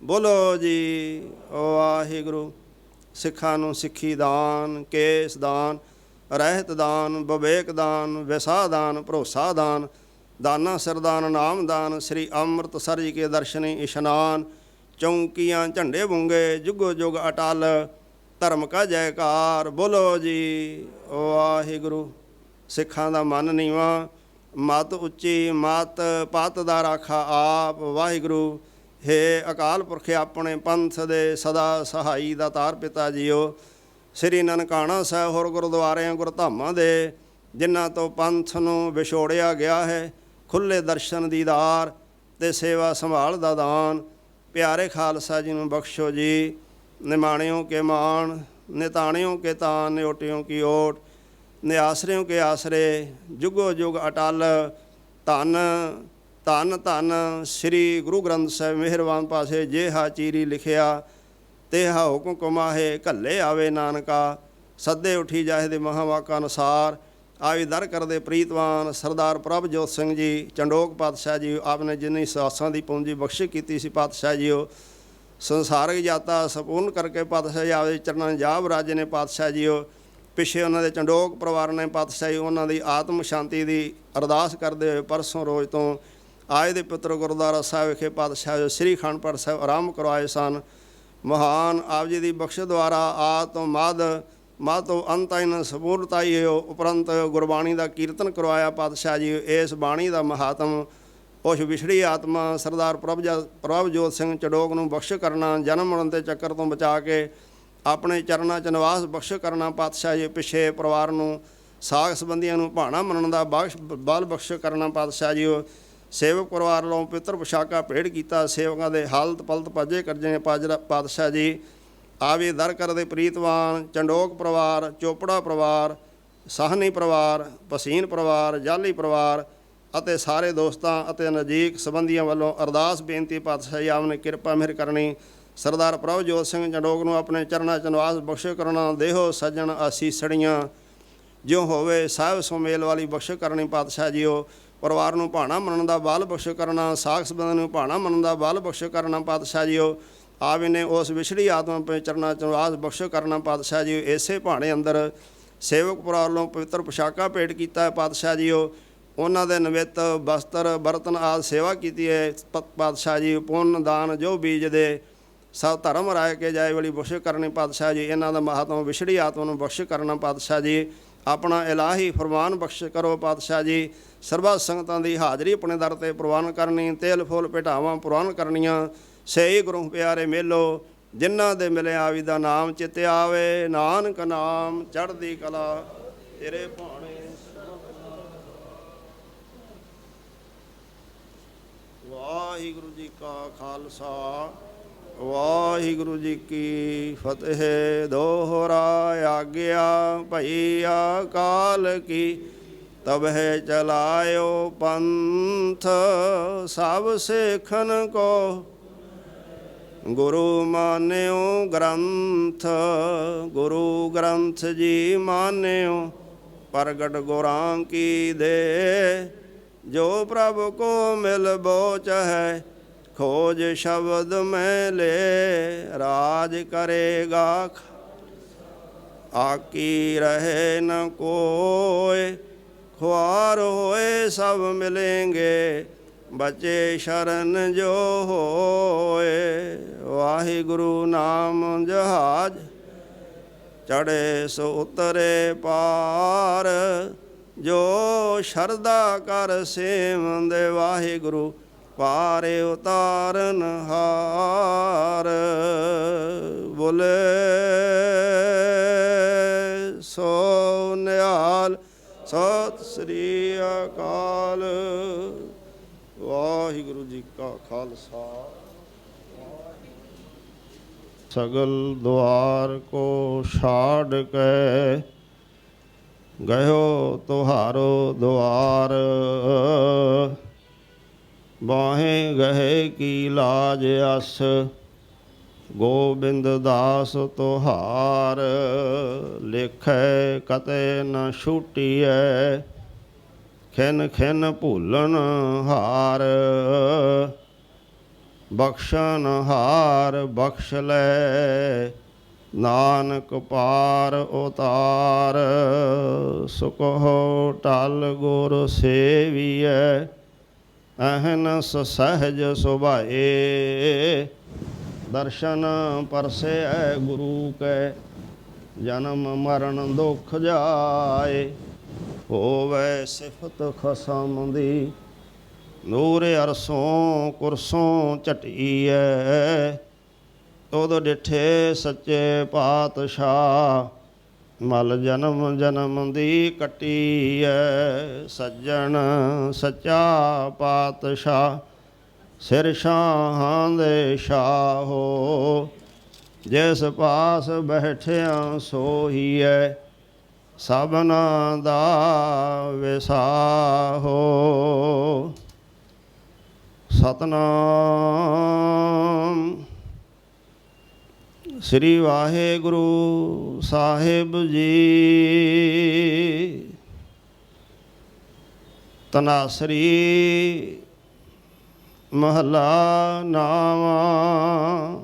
ਬੋਲੋ ਜੀ ਵਾਹਿਗੁਰੂ। ਸਿੱਖਾਂ ਨੂੰ ਸਿੱਖੀ ਦਾਨ, ਕੇਸ ਦਾਨ, ਰਹਿਤ ਦਾਨ, ਵਿਵੇਕ ਦਾਨ, ਵਿਸਾਹ ਦਾਨ, ਭਰੋਸਾ ਦਾਨ, ਦਾਨਾ ਸਰਦਾਨ, ਨਾਮ ਦਾਨ, ਸ੍ਰੀ ਅੰਮ੍ਰਿਤਸਰ ਜੀ ਕੇ ਦਰਸ਼ਨੀ ਇਸ਼ਨਾਨ, ਚੌਂਕੀਆਂ ਝੰਡੇ ਬੁੰਗੇ, ਜੁਗੋ ਜੁਗ ਅਟਲ, ਧਰਮ ਕਾ ਜੈਕਾਰ। ਬੋਲੋ ਜੀ ਵਾਹਿਗੁਰੂ। ਸਿੱਖਾਂ ਦਾ ਮਨ ਨੀਵਾਂ, ਮਤ ਉੱਚੀ, ਮਤ ਪਤ ਦਾ ਰਾਖਾ ਆਪ। ਵਾਹਿਗੁਰੂ ਹੇ ਅਕਾਲ ਪੁਰਖ ਆਪਣੇ ਪੰਥ ਦੇ ਸਦਾ ਸਹਾਈ ਦਾ ਤਾਰ ਪਿਤਾ ਜੀਓ। ਸ੍ਰੀ ਨਨਕਾਣਾ ਸਾਹਿਬ ਹੋਰ ਗੁਰਦੁਆਰਿਆਂ ਗੁਰਧਾਮਾਂ ਦੇ ਜਿਨ੍ਹਾਂ ਤੋਂ ਪੰਥ ਨੂੰ ਵਿਛੋੜਿਆ ਗਿਆ ਹੈ, ਖੁੱਲ੍ਹੇ ਦਰਸ਼ਨ ਦੀਦਾਰ ਅਤੇ ਸੇਵਾ ਸੰਭਾਲ ਦਾ ਦਾਨ ਪਿਆਰੇ ਖਾਲਸਾ ਜੀ ਨੂੰ ਬਖਸ਼ੋ ਜੀ। ਨਿਮਾਣਿਓ ਕੇ ਮਾਣ, ਨਿਤਾਣਿਓ ਕੇ ਤਾਨ, ਨਿਓਟਿਓ ਕੀ ਓਟ, ਨਿਆਸਰਿਓ ਕੇ ਆਸਰੇ, ਜੁਗੋ ਜੁਗ ਅਟਲ। ਧੰਨ ਧੰਨ ਧੰਨ ਸ੍ਰੀ ਗੁਰੂ ਗ੍ਰੰਥ ਸਾਹਿਬ ਮਿਹਰਬਾਨ ਪਾਸੇ ਜੇਹਾ ਚੀਰੀ ਲਿਖਿਆ, ਤੇਹਾ ਹੁਕਮ ਕਮਾਹੇ, ਘੱਲੇ ਆਵੇ ਨਾਨਕਾ, ਸੱਦੇ ਉਠੀ ਜਾਹੇ ਦੇ ਮਹਾਵਾਕਾ ਅਨੁਸਾਰ। ਆਵੀ ਦਰ ਕਰਦੇ ਪ੍ਰੀਤਵਾਨ ਸਰਦਾਰ ਪ੍ਰਭਜੋਤ ਸਿੰਘ ਜੀ ਚੰਡੋਕ ਪਾਤਸ਼ਾਹ ਜੀ, ਆਪਨੇ ਜਿੰਨੀ ਸਾਸਾਂ ਦੀ ਪੂੰਜੀ ਬਖਸ਼ ਕੀਤੀ ਸੀ ਪਾਤਸ਼ਾਹ ਜੀਓ, ਸੰਸਾਰਿਕ ਯਾਤਾ ਸੰਪੂਰਨ ਕਰਕੇ ਪਾਤਸ਼ਾਹ ਜੀ ਆਪਦੇ ਚਰਨਾਂ ਜਾਬ ਰਾਜੇ ਨੇ ਪਾਤਸ਼ਾਹ ਜੀਓ। ਪਿੱਛੇ ਉਹਨਾਂ ਦੇ ਚੰਡੋਕ ਪਰਿਵਾਰ ਨੇ ਪਾਤਸ਼ਾਹੀ ਉਹਨਾਂ ਦੀ ਆਤਮ ਸ਼ਾਂਤੀ ਦੀ ਅਰਦਾਸ ਕਰਦੇ ਹੋਏ ਪਰਸੋਂ ਰੋਜ਼ ਤੋਂ ਆਏ ਦੇ ਪੁੱਤਰ ਗੁਰਦੁਆਰਾ ਸਾਹਿਬ ਵਿਖੇ ਪਾਤਸ਼ਾਹ ਸ੍ਰੀ ਅਖੰਡ ਪਾਠ ਸਾਹਿਬ ਆਰੰਭ ਕਰਵਾਏ ਸਨ। ਮਹਾਨ ਆਪ ਜੀ ਦੀ ਬਖਸ਼ ਦੁਆਰਾ ਆ ਤੋਂ ਮਦ ਤੋਂ ਅੰਤ ਇਨ ਸੰਪੂਰਨਤਾਈ ਹੋ ਉਪਰੰਤ ਗੁਰਬਾਣੀ ਦਾ ਕੀਰਤਨ ਕਰਵਾਇਆ ਪਾਤਸ਼ਾਹ ਜੀ। ਇਸ ਬਾਣੀ ਦਾ ਮਹਾਤਮ ਉਸ ਵਿਛੜੀ ਆਤਮਾ ਸਰਦਾਰ ਪ੍ਰਭਜੋਤ ਸਿੰਘ ਚੰਡੋਕ ਨੂੰ ਬਖਸ਼ ਕਰਨਾ, ਜਨਮ ਮਰਨ ਦੇ ਚੱਕਰ ਤੋਂ ਬਚਾ ਕੇ ਆਪਣੇ ਚਰਨਾਂ 'ਚ ਨਿਵਾਸ ਬਖਸ਼ ਕਰਨਾ ਪਾਤਸ਼ਾਹ ਜੀ। ਪਿੱਛੇ ਪਰਿਵਾਰ ਨੂੰ ਸਾਖ ਸੰਬੰਧੀਆਂ ਨੂੰ ਭਾਣਾ ਮੰਨਣ ਦਾ ਬਲ ਬਖਸ਼ ਕਰਨਾ ਪਾਤਸ਼ਾਹ ਜੀ। ਸੇਵਕ ਪਰਿਵਾਰ ਵੱਲੋਂ ਪਵਿੱਤਰ ਪੁਸ਼ਾਕਾ ਭੇਟ ਕੀਤਾ, ਸੇਵਕਾਂ ਦੇ ਹਾਲਤ ਪਲਤ ਭੱਜੇ ਕਰਜੇ ਪਾਤਸ਼ਾਹ ਜੀ। ਆਵੇ ਦਰ ਕਰਦੇ ਪ੍ਰੀਤਵਾਨ ਚੰਡੋਕ ਪਰਿਵਾਰ, ਚੋਪੜਾ ਪਰਿਵਾਰ, ਸਾਹਨੀ ਪਰਿਵਾਰ, ਪਸੀਨ ਪਰਿਵਾਰ, ਜਾਲੀ ਪਰਿਵਾਰ ਅਤੇ ਸਾਰੇ ਦੋਸਤਾਂ ਅਤੇ ਨਜ਼ਦੀਕ ਸੰਬੰਧੀਆਂ ਵੱਲੋਂ ਅਰਦਾਸ ਬੇਨਤੀ ਪਾਤਸ਼ਾਹ ਜੀ ਆਪ ਨੇ ਕਿਰਪਾ ਮਿਹਰ ਕਰਨੀ। ਸਰਦਾਰ ਪ੍ਰਭਜੋਤ ਸਿੰਘ ਚੰਡੋਕ ਨੂੰ ਆਪਣੇ ਚਰਨਾਂ 'ਚ ਨਿਵਾਸ ਬਖਸ਼ ਕਰਨਾ, ਦੇਹੋ ਸੱਜਣ ਆਸੀਸੜੀਆਂ ਜਿਉਂ ਹੋਵੇ ਸਾਹਿਬ ਸੁਮੇਲ ਵਾਲੀ ਬਖਸ਼ ਕਰਨੀ ਪਾਤਸ਼ਾਹ ਜੀਓ। ਪਰਿਵਾਰ ਨੂੰ ਭਾਣਾ ਮੰਨਣ ਦਾ ਬਲ ਬਖਸ਼ ਕਰਨਾ, ਸਾਖ ਸੰਬੰਧ ਨੂੰ ਭਾਣਾ ਮੰਨਣ ਦਾ ਬਲ ਬਖਸ਼ ਕਰਨਾ ਪਾਤਸ਼ਾਹ ਜੀਓ। ਆਪ ਨੇ ਉਸ ਵਿਛੜੀ ਆਤਮਾ ਆਪਣੇ ਚਰਨਾਂ 'ਚ ਨਿਵਾਸ ਬਖਸ਼ ਕਰਨਾ ਪਾਤਸ਼ਾਹ ਜੀਓ। ਇਸੇ ਭਾਣੇ ਅੰਦਰ ਸੇਵਕ ਪਰਿਵਾਰ ਵੱਲੋਂ ਪਵਿੱਤਰ ਪੁਸ਼ਾਕਾ ਭੇਟ ਕੀਤਾ ਹੈ ਪਾਤਸ਼ਾਹ ਜੀਓ। ਉਹਨਾਂ ਦੇ ਨਿਮਿੱਤ ਬਸਤਰ ਬਰਤਨ ਆਦਿ ਸੇਵਾ ਕੀਤੀ ਹੈ ਪਾਤਸ਼ਾਹ ਜੀ। ਪੁੰਨ ਦਾਨ ਜੋ ਬੀਜ ਦੇ ਸਭ ਧਰਮ ਰਾਏ ਕੇ ਜਾਏ ਵਾਲੀ ਬਖਸ਼ ਕਰਨੀ ਪਾਤਸ਼ਾਹ ਜੀ। ਇਹਨਾਂ ਦਾ ਮਹਾਤਮ ਵਿਛੜੀ ਆਤਮਾ ਨੂੰ ਬਖਸ਼ ਕਰਨਾ ਪਾਤਸ਼ਾਹ ਜੀ। ਆਪਣਾ ਇਲਾਹੀ ਫਰਮਾਨ ਬਖਸ਼ ਕਰੋ ਪਾਤਸ਼ਾਹ ਜੀ। ਸਰਬੱਤ ਸੰਗਤਾਂ ਦੀ ਹਾਜ਼ਰੀ ਆਪਣੇ ਦਰ 'ਤੇ ਪ੍ਰਵਾਨ ਕਰਨੀ, ਤੇਲ ਫੁੱਲ ਭੇਟਾਵਾਂ ਪ੍ਰਵਾਨ ਕਰਨੀਆਂ। ਸਹੀ ਗੁਰੂ ਪਿਆਰੇ ਮੇਲੋ ਜਿਨ੍ਹਾਂ ਦੇ ਮਿਲੇ ਆਵੀ ਦਾ ਨਾਮ ਚਿੱਤ ਆਵੇ, ਨਾਨਕ ਨਾਮ ਚੜ੍ਹਦੀ ਕਲਾ ਤੇਰੇ ਭਾਣੇ। ਵਾਹਿਗੁਰੂ ਜੀ ਕਾ ਖਾਲਸਾ, ਵਾਹਿਗੁਰੂ ਜੀ ਕੀ ਫਤਿਹ। ਦੋਹਰਾ ਆਗਿਆ ਭਈ ਅਕਾਲ ਕੀ, ਤਬਹਿ ਚਲਾਇਓ ਪੰਥ ਸਭ ਸਿੱਖਨ ਕੋ। ਗੁਰੂ ਮਾਨਿਓ ਗ੍ਰੰਥ, ਗੁਰੂ ਗ੍ਰੰਥ ਜੀ ਮਾਨਿਓ। ਪ੍ਰਗਟ ਗੁਰਾਂ ਕੀ ਦੇ, ਜੋ ਪ੍ਰਭ ਕੋ ਮਿਲ ਬੋਚ ਹੈ। ਖੋਜ ਸ਼ਬਦ ਮੈਂ ਲੈ, ਰਾਜ ਕਰੇਗਾ ਆਕੀ ਰਹੇ ਨ ਕੋਇ। ਖੁਆਰ ਹੋਏ ਸਭ ਮਿਲेंगे, ਬਚੇ ਸ਼ਰਨ ਜੋ ਹੋਏ। ਵਾਹਿਗੁਰੂ ਨਾਮ ਜਹਾਜ, ਚੜ੍ਹੇ ਸੋ ਉਤਰੇ ਪਾਰ। ਜੋ ਸ਼ਰਧਾ ਕਰ ਸੇਵੰਦੇ, ਵਾਹਿਗੁਰੂ ਪਾਰੇ ਉਤਾਰਨ ਹਾਰ। ਬੋਲੇ ਸੋ ਨਿਹਾਲ, ਸਤਿ ਸ੍ਰੀ ਅਕਾਲ। ਵਾਹਿਗੁਰੂ ਜੀ ਕਾ ਖਾਲਸਾ। ਸਗਲ ਦੁਆਰ ਕੋ ਛਾੜ ਕੇ, ਗਇਓ ਤੁਹਾਰੋ ਦੁਆਰ। ਬਾਹੇ ਗਏ ਕੀ ਲਾਜ ਅਸ, ਗੋਬਿੰਦ ਦਾਸ ਤੁਹਾਰ। ਲਿਖੈ ਕਤੇ ਨ ਛੂਟੀਐ, ਖਿਨ ਖਿਨ ਭੂਲਣ ਹਾਰ। ਬਖਸ਼ਨਹਾਰ ਬਖਸ਼ ਲੈ, ਨਾਨਕ ਪਾਰ ਉਤਾਰ। ਸੁਕਹੁ ਟਲ ਗੁਰ ਸੇਵੀਐ, ਅਹਨਸ ਸਹਿਜ ਸੁਭਾਏ। ਦਰਸ਼ਨ ਪਰਸੈ ਗੁਰੂ ਕੈ, ਜਨਮ ਮਰਨ ਦੁਖ ਜਾਏ। ਹੋਵੈ ਸਿਫਤ ਖਸਮ ਦੀ, ਨੂਰ ਅਰਸੋਂ ਕੁਰਸੋਂ ਝਟੀਐ। ਉਦ ਡਿਠੇ ਸੱਚੇ ਪਾਤਸ਼ਾਹ, ਮਲ ਜਨਮ ਜਨਮ ਦੀ ਕੱਟੀਐ। ਸੱਜਣ ਸੱਚਾ ਪਾਤਸ਼ਾਹ, ਸਿਰ ਸ਼ਾਹਾਂ ਦੇ ਸ਼ਾਹੋ। ਜਿਸ ਪਾਸ ਬੈਠਿਆ ਸੋਹੀਐ, ਸਭਨਾ ਦਾ ਵਿਸਾਹੋ। ਸਤਨਾਮ ਸ੍ਰੀ ਵਾਹਿਗੁਰੂ ਸਾਹਿਬ ਜੀ। ਤਨਾਸਰੀ ਮਹਲਾ ਨਾਵਾਂ।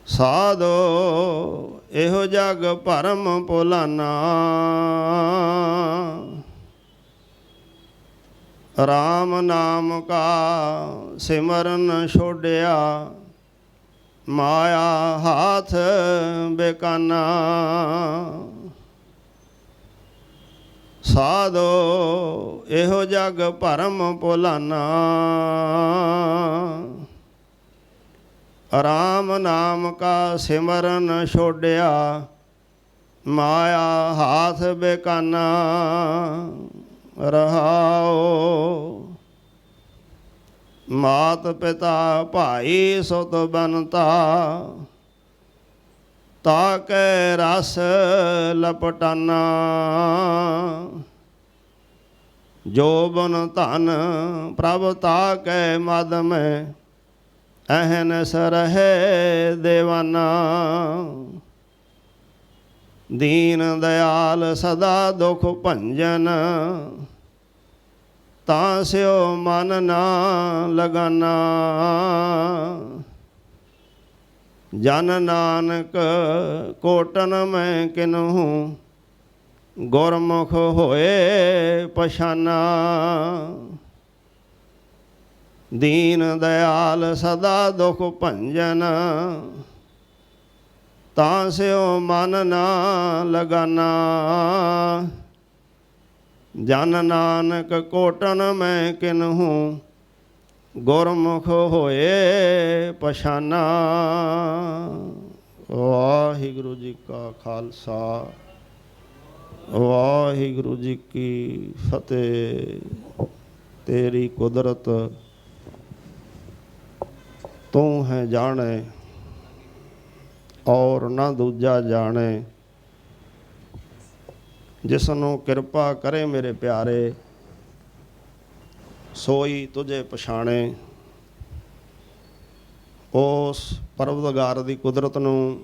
ਸਾਧੋ ਇਹੋ ਜਗ ਭਰਮ ਭੁਲਾਨਾ, ਰਾਮ ਨਾਮ ਕਾ ਸਿਮਰਨ ਛੋੜਿਆ। ਮਾਇਆ ਹਾਥ ਬੇਕਾਨਾ, ਸਾਧੋ ਇਹੋ ਜਗ ਭਰਮ ਭੁਲਾਨਾ। ਰਾਮ ਨਾਮ ਕਾ ਸਿਮਰਨ ਛੋੜਿਆ। ਮਾਇਆ ਹਾਥ ਬੇਕਾਨਾ। ਰਹਾਓ ਮਾਤ ਪਿਤਾ ਭਾਈ ਸੁਤ ਬਨਤਾ, ਤਾਕੈ ਰਸ ਲਪਟਾਨਾ। ਜੋਬਨ ਧਨ ਪ੍ਰਭ ਤਾਕੈ ਮਦ ਮੈਂ, ਅਹਨਸ ਰਹੇ ਦੇਵਾਨਾ। ਦੀਨ ਦਇਆਲ ਸਦਾ ਦੁਖ ਭੰਜਨ, ਤਾਂ ਸਿਓ ਮਨ ਨਾ ਲਗਾਨਾ। ਜਨ ਨਾਨਕ ਕੋਟਨ ਮੈਂ ਕਿਨਹੂ, ਗੁਰਮੁਖ ਹੋਏ ਪਛਾਨਾ। ਦੀਨ ਦਇਆਲ ਸਦਾ ਦੁਖ ਭੰਜਨ, ਤਾਂ ਸਿਓ ਮਨ ਨਾ ਲਗਾਨਾ। ਜਨ ਨਾਨਕ ਕੋਟਨ ਮੈਂ ਕਿਨਹੂ, ਗੁਰਮੁਖ ਹੋਏ ਪਛਾਨਾ। ਵਾਹਿਗੁਰੂ ਜੀ ਕਾ ਖਾਲਸਾ, ਵਾਹਿਗੁਰੂ ਜੀ ਕੀ ਫਤਿਹ। ਤੇਰੀ ਕੁਦਰਤ ਤੂੰ ਹੈ ਜਾਣੇ, ਔਰ ਨਾ ਦੂਜਾ ਜਾਣੇ। ਜਿਸ ਨੂੰ ਕਿਰਪਾ ਕਰੇ ਮੇਰੇ ਪਿਆਰੇ, ਸੋਈ ਤੁਝੇ ਪਛਾਣੇ। ਉਸ ਪਰਵਦਗਾਰ ਦੀ ਕੁਦਰਤ ਨੂੰ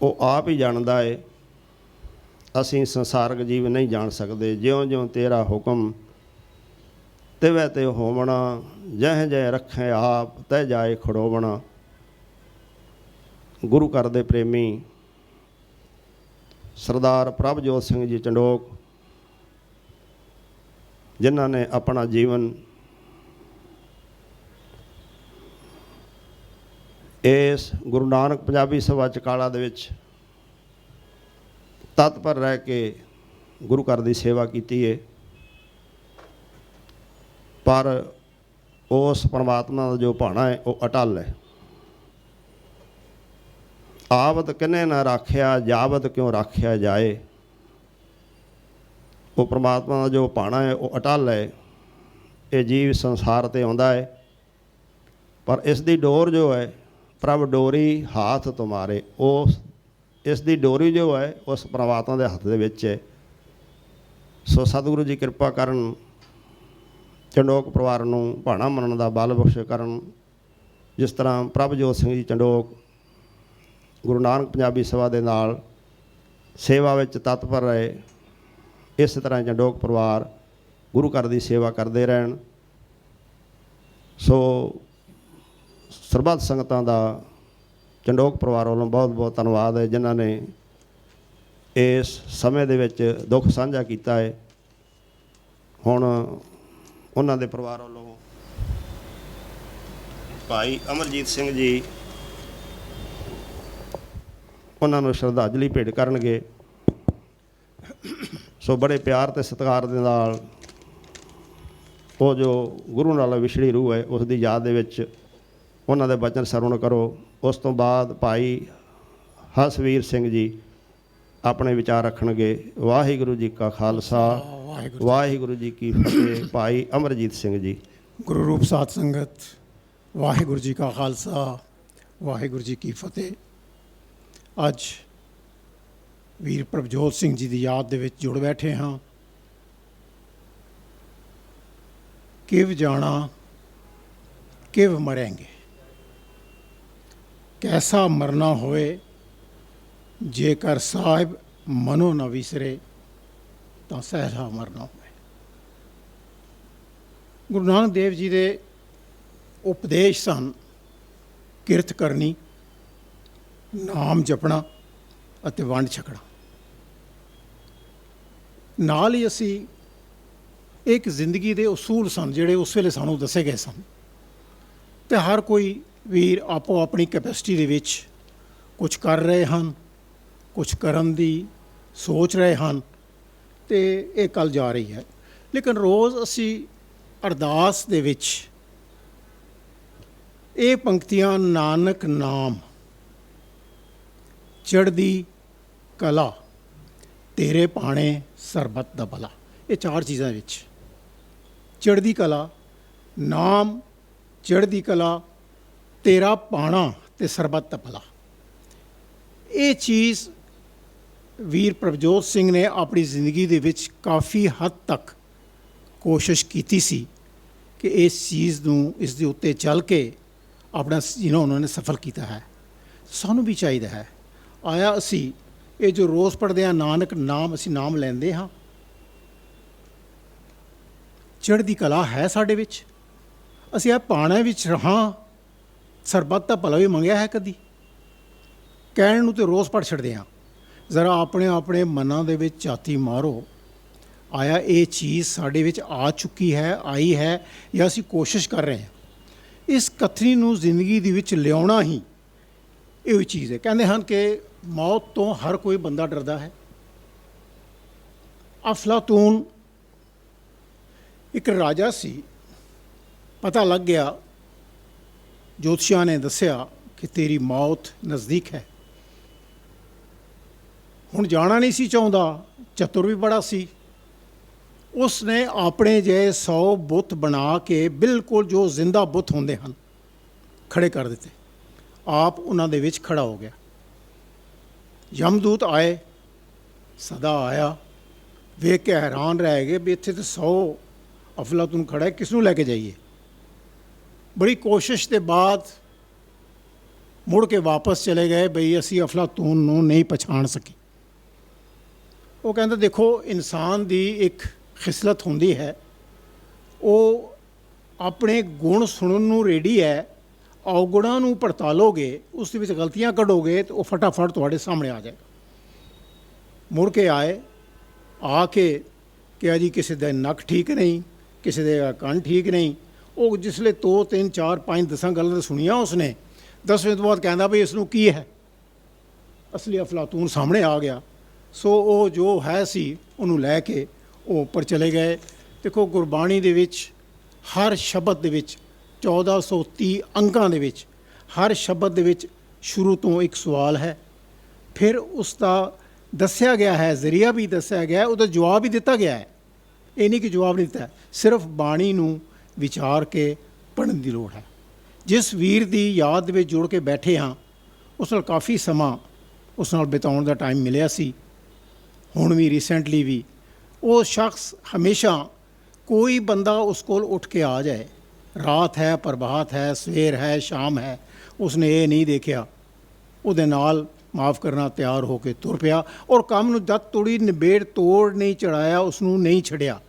ਉਹ ਆਪ ਹੀ ਜਾਣਦਾ ਏ। ਅਸੀਂ ਸੰਸਾਰਕ ਜੀਵ ਨਹੀਂ ਜਾਣ ਸਕਦੇ। ਜਿਉਂ-ਜਿਉਂ ਤੇਰਾ ਹੁਕਮ ਤਿਵੈ ਤੇ ਹੋਵਣਾ, ਜਹ ਜਹ ਰੱਖੇ ਆਪ ਤਹਿ ਜਾਏ ਖੜੋਵਣਾ। ਗੁਰੂ ਘਰ ਦੇ ਪ੍ਰੇਮੀ ਸਰਦਾਰ ਪ੍ਰਭਜੋਤ ਸਿੰਘ ਜੀ ਚੰਡੋਕ, ਜਿਨ੍ਹਾਂ ਨੇ ਆਪਣਾ ਜੀਵਨ ਇਸ ਗੁਰੂ ਨਾਨਕ ਪੰਜਾਬੀ ਸਭਾ ਚਕਾਲਾ ਦੇ ਵਿੱਚ ਤਤਪਰ ਰਹਿ ਕੇ ਗੁਰੂ ਘਰ ਦੀ ਸੇਵਾ ਕੀਤੀ ਹੈ। ਪਰ ਉਸ ਪਰਮਾਤਮਾ ਦਾ ਜੋ ਭਾਣਾ ਹੈ ਉਹ ਅਟਲ ਹੈ। ਆਵਤ ਕਿਨੇ ਨਾ ਰਾਖਿਆ, ਜਾਵਤ ਕਿਉਂ ਰਾਖਿਆ ਜਾਏ। ਉਹ ਪਰਮਾਤਮਾ ਦਾ ਜੋ ਭਾਣਾ ਹੈ ਉਹ ਅਟਲ ਹੈ। ਇਹ ਜੀਵ ਸੰਸਾਰ 'ਤੇ ਆਉਂਦਾ ਹੈ, ਪਰ ਇਸ ਦੀ ਡੋਰ ਜੋ ਹੈ, ਪ੍ਰਭ ਡੋਰੀ ਹਾਥ ਤੁਮਾਰੇ, ਉਸ ਇਸ ਦੀ ਡੋਰੀ ਜੋ ਹੈ ਉਸ ਪਰਮਾਤਮਾ ਦੇ ਹੱਥ ਦੇ ਵਿੱਚ ਹੈ। ਸੋ ਸਤਿਗੁਰੂ ਜੀ ਕਿਰਪਾ ਕਰਨ, ਚੰਡੋਕ ਪਰਿਵਾਰ ਨੂੰ ਭਾਣਾ ਮੰਨਣ ਦਾ ਬਲ ਬਖਸ਼ ਕਰਨ। ਜਿਸ ਤਰ੍ਹਾਂ ਪ੍ਰਭਜੋਤ ਸਿੰਘ ਜੀ ਚੰਡੋਕ ਗੁਰੂ ਨਾਨਕ ਪੰਜਾਬੀ ਸਭਾ ਦੇ ਨਾਲ ਸੇਵਾ ਵਿੱਚ ਤਤਪਰ ਰਹੇ, ਇਸ ਤਰ੍ਹਾਂ ਚੰਡੋਕ ਪਰਿਵਾਰ ਗੁਰੂ ਘਰ ਦੀ ਸੇਵਾ ਕਰਦੇ ਰਹਿਣ। ਸੋ ਸਰਬੱਤ ਸੰਗਤਾਂ ਦਾ ਚੰਡੋਕ ਪਰਿਵਾਰ ਵੱਲੋਂ ਬਹੁਤ ਬਹੁਤ ਧੰਨਵਾਦ ਹੈ, ਜਿਨ੍ਹਾਂ ਨੇ ਇਸ ਸਮੇਂ ਦੇ ਵਿੱਚ ਦੁੱਖ ਸਾਂਝਾ ਕੀਤਾ ਹੈ। ਹੁਣ ਉਹਨਾਂ ਦੇ ਪਰਿਵਾਰ ਵੱਲੋਂ ਭਾਈ ਅਮਰਜੀਤ ਸਿੰਘ ਜੀ ਉਹਨਾਂ ਨੂੰ ਸ਼ਰਧਾਂਜਲੀ ਭੇਟ ਕਰਨਗੇ। ਸੋ ਬੜੇ ਪਿਆਰ ਅਤੇ ਸਤਿਕਾਰ ਦੇ ਨਾਲ ਉਹ ਜੋ ਗੁਰੂ ਨਾਲ ਵਿਛੜੀ ਰੂਹ ਹੈ ਉਸ ਦੀ ਯਾਦ ਦੇ ਵਿੱਚ ਉਹਨਾਂ ਦੇ ਬਚਨ ਸਰਵਣ ਕਰੋ। ਉਸ ਤੋਂ ਬਾਅਦ ਭਾਈ ਹਸਵੀਰ ਸਿੰਘ ਜੀ ਆਪਣੇ ਵਿਚਾਰ ਰੱਖਣਗੇ। ਵਾਹਿਗੁਰੂ ਜੀ ਕਾ ਖਾਲਸਾ, ਵਾਹਿਗੁਰੂ ਜੀ ਕੀ ਫਤਿਹ। ਭਾਈ ਅਮਰਜੀਤ ਸਿੰਘ ਜੀ। ਗੁਰੂ ਰੂਪ ਸਾਧ ਸੰਗਤ, ਵਾਹਿਗੁਰੂ ਜੀ ਕਾ ਖਾਲਸਾ, ਵਾਹਿਗੁਰੂ ਜੀ ਕੀ ਫਤਿਹ। ਅੱਜ ਵੀਰ ਪ੍ਰਭਜੋਤ ਸਿੰਘ ਜੀ ਦੀ ਯਾਦ ਦੇ ਵਿੱਚ ਜੁੜ ਬੈਠੇ ਹਾਂ। ਕਿਵ ਜਾਣਾ ਕਿਵ ਮਰਾਂਗੇ, ਕੈਸਾ ਮਰਨਾ ਹੋਏ, ਜੇਕਰ ਸਾਹਿਬ ਮਨੋ ਨਾ ਵਿਸਰੇ ਤਾਂ ਸਹਿਲਾ ਮਰਨਾ ਹੋਵੇ। ਗੁਰੂ ਨਾਨਕ ਦੇਵ ਜੀ ਦੇ ਉਪਦੇਸ਼ ਸਨ ਕਿਰਤ ਕਰਨੀ, ਨਾਮ ਜਪਣਾ ਅਤੇ ਵੰਡ ਛਕਣਾ। ਨਾਲ ਹੀ ਅਸੀਂ ਇੱਕ ਜ਼ਿੰਦਗੀ ਦੇ ਉਸੂਲ ਸਨ ਜਿਹੜੇ ਉਸ ਵੇਲੇ ਸਾਨੂੰ ਦੱਸੇ ਗਏ ਸਨ, ਅਤੇ ਹਰ ਕੋਈ ਵੀਰ ਆਪੋ ਆਪਣੀ ਕੈਪੈਸਿਟੀ ਦੇ ਵਿੱਚ ਕੁਝ ਕਰ ਰਹੇ ਹਨ, ਕੁਝ ਕਰਨ ਦੀ ਸੋਚ ਰਹੇ ਹਨ, ਅਤੇ ਇਹ ਕੱਲ ਜਾ ਰਹੀ ਹੈ। ਲੇਕਿਨ ਰੋਜ਼ ਅਸੀਂ ਅਰਦਾਸ ਦੇ ਵਿੱਚ ਇਹ ਪੰਕਤੀਆਂ, ਨਾਨਕ ਨਾਮ ਚੜ੍ਹਦੀ ਕਲਾ ਤੇਰੇ ਭਾਣੇ ਸਰਬੱਤ ਦਾ ਭਲਾ, ਇਹ ਚਾਰ ਚੀਜ਼ਾਂ ਵਿੱਚ ਚੜ੍ਹਦੀ ਕਲਾ, ਨਾਮ, ਚੜ੍ਹਦੀ ਕਲਾ, ਤੇਰਾ ਭਾਣਾ ਤੇ ਸਰਬੱਤ ਦਾ ਭਲਾ, ਇਹ ਚੀਜ਼ ਵੀਰ ਪ੍ਰਭਜੋਤ ਸਿੰਘ ਨੇ ਆਪਣੀ ਜ਼ਿੰਦਗੀ ਦੇ ਵਿੱਚ ਕਾਫੀ ਹੱਦ ਤੱਕ ਕੋਸ਼ਿਸ਼ ਕੀਤੀ ਸੀ ਕਿ ਇਸ ਚੀਜ਼ ਨੂੰ, ਇਸ ਦੇ ਉੱਤੇ ਚੱਲ ਕੇ ਆਪਣਾ ਜੀਣਾ ਉਹਨਾਂ ਨੇ ਸਫਲ ਕੀਤਾ ਹੈ। ਸਾਨੂੰ ਵੀ ਚਾਹੀਦਾ ਹੈ। ਆਇਆ ਅਸੀਂ ਇਹ ਜੋ ਰੋਜ਼ ਪੜ੍ਹਦੇ ਹਾਂ ਨਾਨਕ ਨਾਮ, ਅਸੀਂ ਨਾਮ ਲੈਂਦੇ ਹਾਂ, ਚੜ੍ਹਦੀ ਕਲਾ ਹੈ ਸਾਡੇ ਵਿੱਚ, ਅਸੀਂ ਇਹ ਭਾਣੇ ਵਿੱਚ ਰਹਾਂ, ਸਰਬੱਤ ਦਾ ਭਲਾ ਵੀ ਮੰਗਿਆ ਹੈ ਕਦੀ? ਕਹਿਣ ਨੂੰ ਤਾਂ ਰੋਜ਼ ਪੜ੍ਹ ਛੱਡਦੇ ਹਾਂ। ਜ਼ਰਾ ਆਪਣੇ ਆਪਣੇ ਮਨਾਂ ਦੇ ਵਿੱਚ ਝਾਤੀ ਮਾਰੋ, ਆਇਆ ਇਹ ਚੀਜ਼ ਸਾਡੇ ਵਿੱਚ ਆ ਚੁੱਕੀ ਹੈ, ਆਈ ਹੈ, ਜਾਂ ਅਸੀਂ ਕੋਸ਼ਿਸ਼ ਕਰ ਰਹੇ ਹਾਂ? ਇਸ ਕਥਨੀ ਨੂੰ ਜ਼ਿੰਦਗੀ ਦੇ ਵਿੱਚ ਲਿਆਉਣਾ ਹੀ ਇਹੋ ਚੀਜ਼ ਹੈ। ਕਹਿੰਦੇ ਹਨ ਕਿ ਮੌਤ ਤੋਂ ਹਰ ਕੋਈ ਬੰਦਾ ਡਰਦਾ ਹੈ। ਅਫਲਾਤੂਨ ਇੱਕ ਰਾਜਾ ਸੀ, ਪਤਾ ਲੱਗ ਗਿਆ, ਜੋਤਸ਼ੀਆਂ ਨੇ ਦੱਸਿਆ ਕਿ ਤੇਰੀ ਮੌਤ ਨਜ਼ਦੀਕ ਹੈ। ਹੁਣ ਜਾਣਾ ਨਹੀਂ ਸੀ ਚਾਹੁੰਦਾ, ਚਤੁਰ ਵੀ ਬੜਾ ਸੀ। ਉਸ ਨੇ ਆਪਣੇ ਜਿਹੇ 100 ਬੁੱਤ ਬਣਾ ਕੇ ਬਿਲਕੁਲ ਜੋ ਜ਼ਿੰਦਾ ਬੁੱਤ ਹੁੰਦੇ ਹਨ ਖੜੇ ਕਰ ਦਿੱਤੇ। ਆਪ ਉਹਨਾਂ ਦੇ ਵਿੱਚ ਖੜਾ ਹੋ ਗਿਆ। ਯਮਦੂਤ ਆਏ, ਸਦਾ ਆਇਆ, ਵੇਖ ਕੇ ਹੈਰਾਨ ਰਹਿ ਗਏ ਵੀ ਇੱਥੇ ਤਾਂ 100 ਅਫਲਾਤੂਨ ਖੜਾ ਹੈ, ਕਿਸ ਨੂੰ ਲੈ ਕੇ ਜਾਈਏ? ਬੜੀ ਕੋਸ਼ਿਸ਼ ਦੇ ਬਾਅਦ ਮੁੜ ਕੇ ਵਾਪਸ ਚਲੇ ਗਏ ਬਈ ਅਸੀਂ ਅਫਲਾਤੂਨ ਨੂੰ ਨਹੀਂ ਪਛਾਣ ਸਕੇ। ਉਹ ਕਹਿੰਦਾ ਦੇਖੋ, ਇਨਸਾਨ ਦੀ ਇੱਕ ਖਿਸਲਤ ਹੁੰਦੀ ਹੈ, ਉਹ ਆਪਣੇ ਗੁਣ ਸੁਣਨ ਨੂੰ ਰੈਡੀ ਹੈ, ਔਗੁਣਾਂ ਨੂੰ ਪੜਤਾਲੋਗੇ, ਉਸ ਦੇ ਵਿੱਚ ਗਲਤੀਆਂ ਕੱਢੋਗੇ ਤਾਂ ਉਹ ਫਟਾਫਟ ਤੁਹਾਡੇ ਸਾਹਮਣੇ ਆ ਜਾਏਗਾ। ਮੁੜ ਕੇ ਆਏ, ਆ ਕੇ ਕਿਹਾ ਜੀ ਕਿਸੇ ਦਾ ਨੱਕ ਠੀਕ ਨਹੀਂ, ਕਿਸੇ ਦੇ ਕੰਨ ਠੀਕ ਨਹੀਂ। ਉਹ ਜਿਸਲੇ 2 3 4 5 10 ਗੱਲਾਂ ਸੁਣੀਆਂ ਉਸਨੇ, 10ਵੇਂ ਤੋਂ ਬਾਅਦ ਕਹਿੰਦਾ ਵੀ ਇਸ ਨੂੰ ਕੀ ਹੈ? ਅਸਲੀ ਅਫਲਾਤੂਨ ਸਾਹਮਣੇ ਆ ਗਿਆ। ਸੋ ਉਹ ਜੋ ਹੈ ਸੀ ਉਹਨੂੰ ਲੈ ਕੇ ਉਹ ਉੱਪਰ ਚਲੇ ਗਏ। ਦੇਖੋ, ਗੁਰਬਾਣੀ ਦੇ ਵਿੱਚ ਹਰ ਸ਼ਬਦ ਦੇ ਵਿੱਚ 1430 ਅੰਕਾਂ ਦੇ ਵਿੱਚ ਹਰ ਸ਼ਬਦ ਦੇ ਵਿੱਚ ਸ਼ੁਰੂ ਤੋਂ ਇੱਕ ਸਵਾਲ ਹੈ, ਫਿਰ ਉਸ ਦਾ ਦੱਸਿਆ ਗਿਆ ਹੈ, ਜ਼ਰੀਆ ਵੀ ਦੱਸਿਆ ਗਿਆ, ਉਹਦਾ ਜਵਾਬ ਵੀ ਦਿੱਤਾ ਗਿਆ ਹੈ। ਇਹ ਨਹੀਂ ਕਿ ਜਵਾਬ ਨਹੀਂ ਦਿੱਤਾ, ਸਿਰਫ ਬਾਣੀ ਨੂੰ ਵਿਚਾਰ ਕੇ ਪੜ੍ਹਨ ਦੀ ਲੋੜ ਹੈ। ਜਿਸ ਵੀਰ ਦੀ ਯਾਦ ਦੇ ਵਿੱਚ ਜੁੜ ਕੇ ਬੈਠੇ ਹਾਂ, ਉਸ ਨਾਲ ਕਾਫੀ ਸਮਾਂ ਉਸ ਨਾਲ ਬਿਤਾਉਣ ਦਾ ਟਾਈਮ ਮਿਲਿਆ ਸੀ। ਹੁਣ ਵੀ ਰੀਸੈਂਟਲੀ ਵੀ ਉਹ ਸ਼ਖਸ ਹਮੇਸ਼ਾ ਕੋਈ ਬੰਦਾ ਉਸ ਕੋਲ ਉੱਠ ਕੇ ਆ ਜਾਏ, ਰਾਤ ਹੈ, ਪ੍ਰਭਾਤ ਹੈ, ਸਵੇਰ ਹੈ, ਸ਼ਾਮ ਹੈ, ਉਸਨੇ ਇਹ ਨਹੀਂ ਦੇਖਿਆ, ਉਹਦੇ ਨਾਲ ਮਾफ़ ਕਰਨਾ ਤਿਆਰ ਹੋ ਕੇ ਤੁਰ ਪਿਆ। ਔਰ ਕੰਮ ਨੂੰ ਜਦ ਤੋੜੀ ਨਿਬੇੜ ਤੋੜ ਨਹੀਂ ਚੜਾਇਆ, ਉਸ ਨੂੰ ਨਹੀਂ ਛੱਡਿਆ।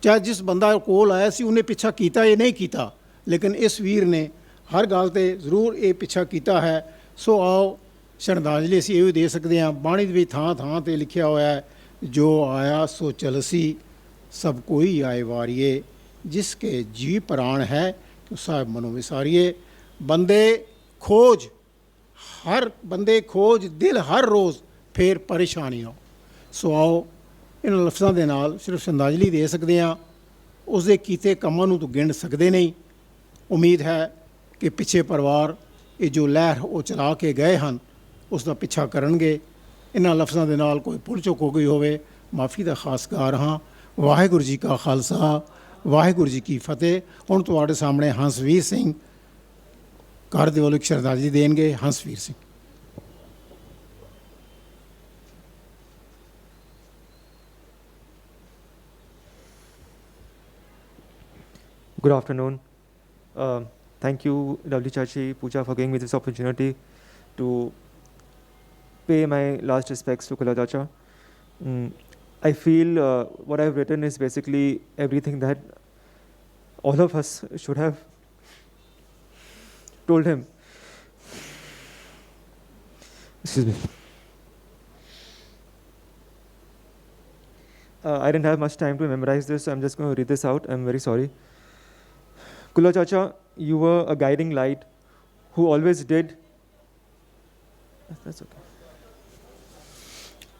ਚਾਹੇ ਜਿਸ ਬੰਦਾ ਕੋਲ ਆਇਆ ਸੀ ਉਹਨੇ ਪਿੱਛਾ ਕੀਤਾ ਜਾਂ ਨਹੀਂ ਕੀਤਾ, लेकिन इस वीर ने हर गल ते ਜ਼ਰੂਰ ਇਹ ਪਿੱਛਾ ਕੀਤਾ ਹੈ। ਸੋ ਆਓ ਸ਼ਰਧਾਂਜਲੀ ਅਸੀਂ ਇਹ ਵੀ ਦੇ ਸਕਦੇ ਹਾਂ। ਬਾਣੀ ਦੇ ਵਿੱਚ ਥਾਂ ਥਾਂ 'ਤੇ ਲਿਖਿਆ ਹੋਇਆ ਹੈ, ਜੋ ਆਇਆ ਸੋ ਚਲਸੀ ਸਭ ਕੋਈ ਆਏ ਵਾਰੀਏ, ਜਿਸ ਕੇ ਜੀ ਪ੍ਰਾਣ ਹੈ ਕਿ ਸਾਹਿਬ ਮਨੋ ਵਿਸਾਰੀਏ। ਬੰਦੇ ਖੋਜ ਦਿਲ ਹਰ ਰੋਜ਼ ਫੇਰ ਪਰੇਸ਼ਾਨੀਆਂ। ਸੋ ਆਓ ਇਹਨਾਂ ਲਫ਼ਜ਼ਾਂ ਦੇ ਨਾਲ ਸਿਰਫ ਸ਼ਰਧਾਂਜਲੀ ਦੇ ਸਕਦੇ ਹਾਂ। ਉਸ ਦੇ ਕੀਤੇ ਕੰਮਾਂ ਨੂੰ ਤਾਂ ਗਿਣ ਸਕਦੇ ਨਹੀਂ। ਉਮੀਦ ਹੈ ਕਿ ਪਿੱਛੇ ਪਰਿਵਾਰ ਇਹ ਜੋ ਲਹਿਰ ਉਹ ਚਲਾ ਕੇ ਗਏ ਹਨ ਉਸ ਦਾ ਪਿੱਛਾ ਕਰਨਗੇ। ਇਹਨਾਂ ਲਫ਼ਜ਼ਾਂ ਦੇ ਨਾਲ ਕੋਈ ਭੁੱਲ ਚੁੱਕ ਹੋ ਗਈ ਹੋਵੇ, ਮਾਫੀ ਦਾ ਖਾਸਗਾਰ ਹਾਂ। ਵਾਹਿਗੁਰੂ ਜੀ ਕਾ ਖਾਲਸਾ, ਵਾਹਿਗੁਰੂ ਜੀ ਕੀ ਫਤਿਹ। ਹੁਣ ਤੁਹਾਡੇ ਸਾਹਮਣੇ ਹੰਸਵੀਰ ਸਿੰਘ ਘਰ ਦੇ ਵੱਲੋਂ ਇੱਕ ਸ਼ਰਧਾਂਜਲੀ ਦੇਣਗੇ। ਹੰਸਵੀਰ Singh. Good afternoon. Thank you, lovely Chachi Pooja, for giving me this opportunity to pay my last respects to Kula Chacha. I feel what I've written is basically everything that all of us should have told him. Excuse me. I didn't have much time to memorize this, so I'm just going to read this out. I'm very sorry. Kula Chacha, you were a guiding light who always did. That's okay.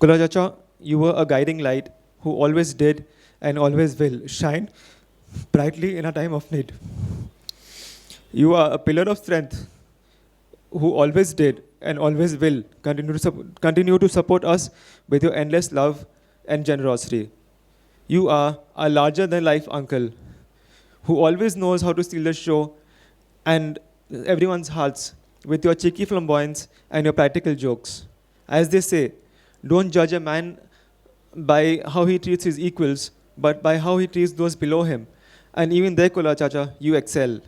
Kula Chacha, you were a guiding light who always did and always will shine brightly in a time of need. You are a pillar of strength who always did and always will continue to support us with your endless love and generosity. You are a larger than life uncle who always knows how to steal the show and everyone's hearts with your cheeky flamboyance and your practical jokes. As they say, don't judge a man by how he treats his equals, but by how he treats those below him. And even there, Kula Chacha, you excel.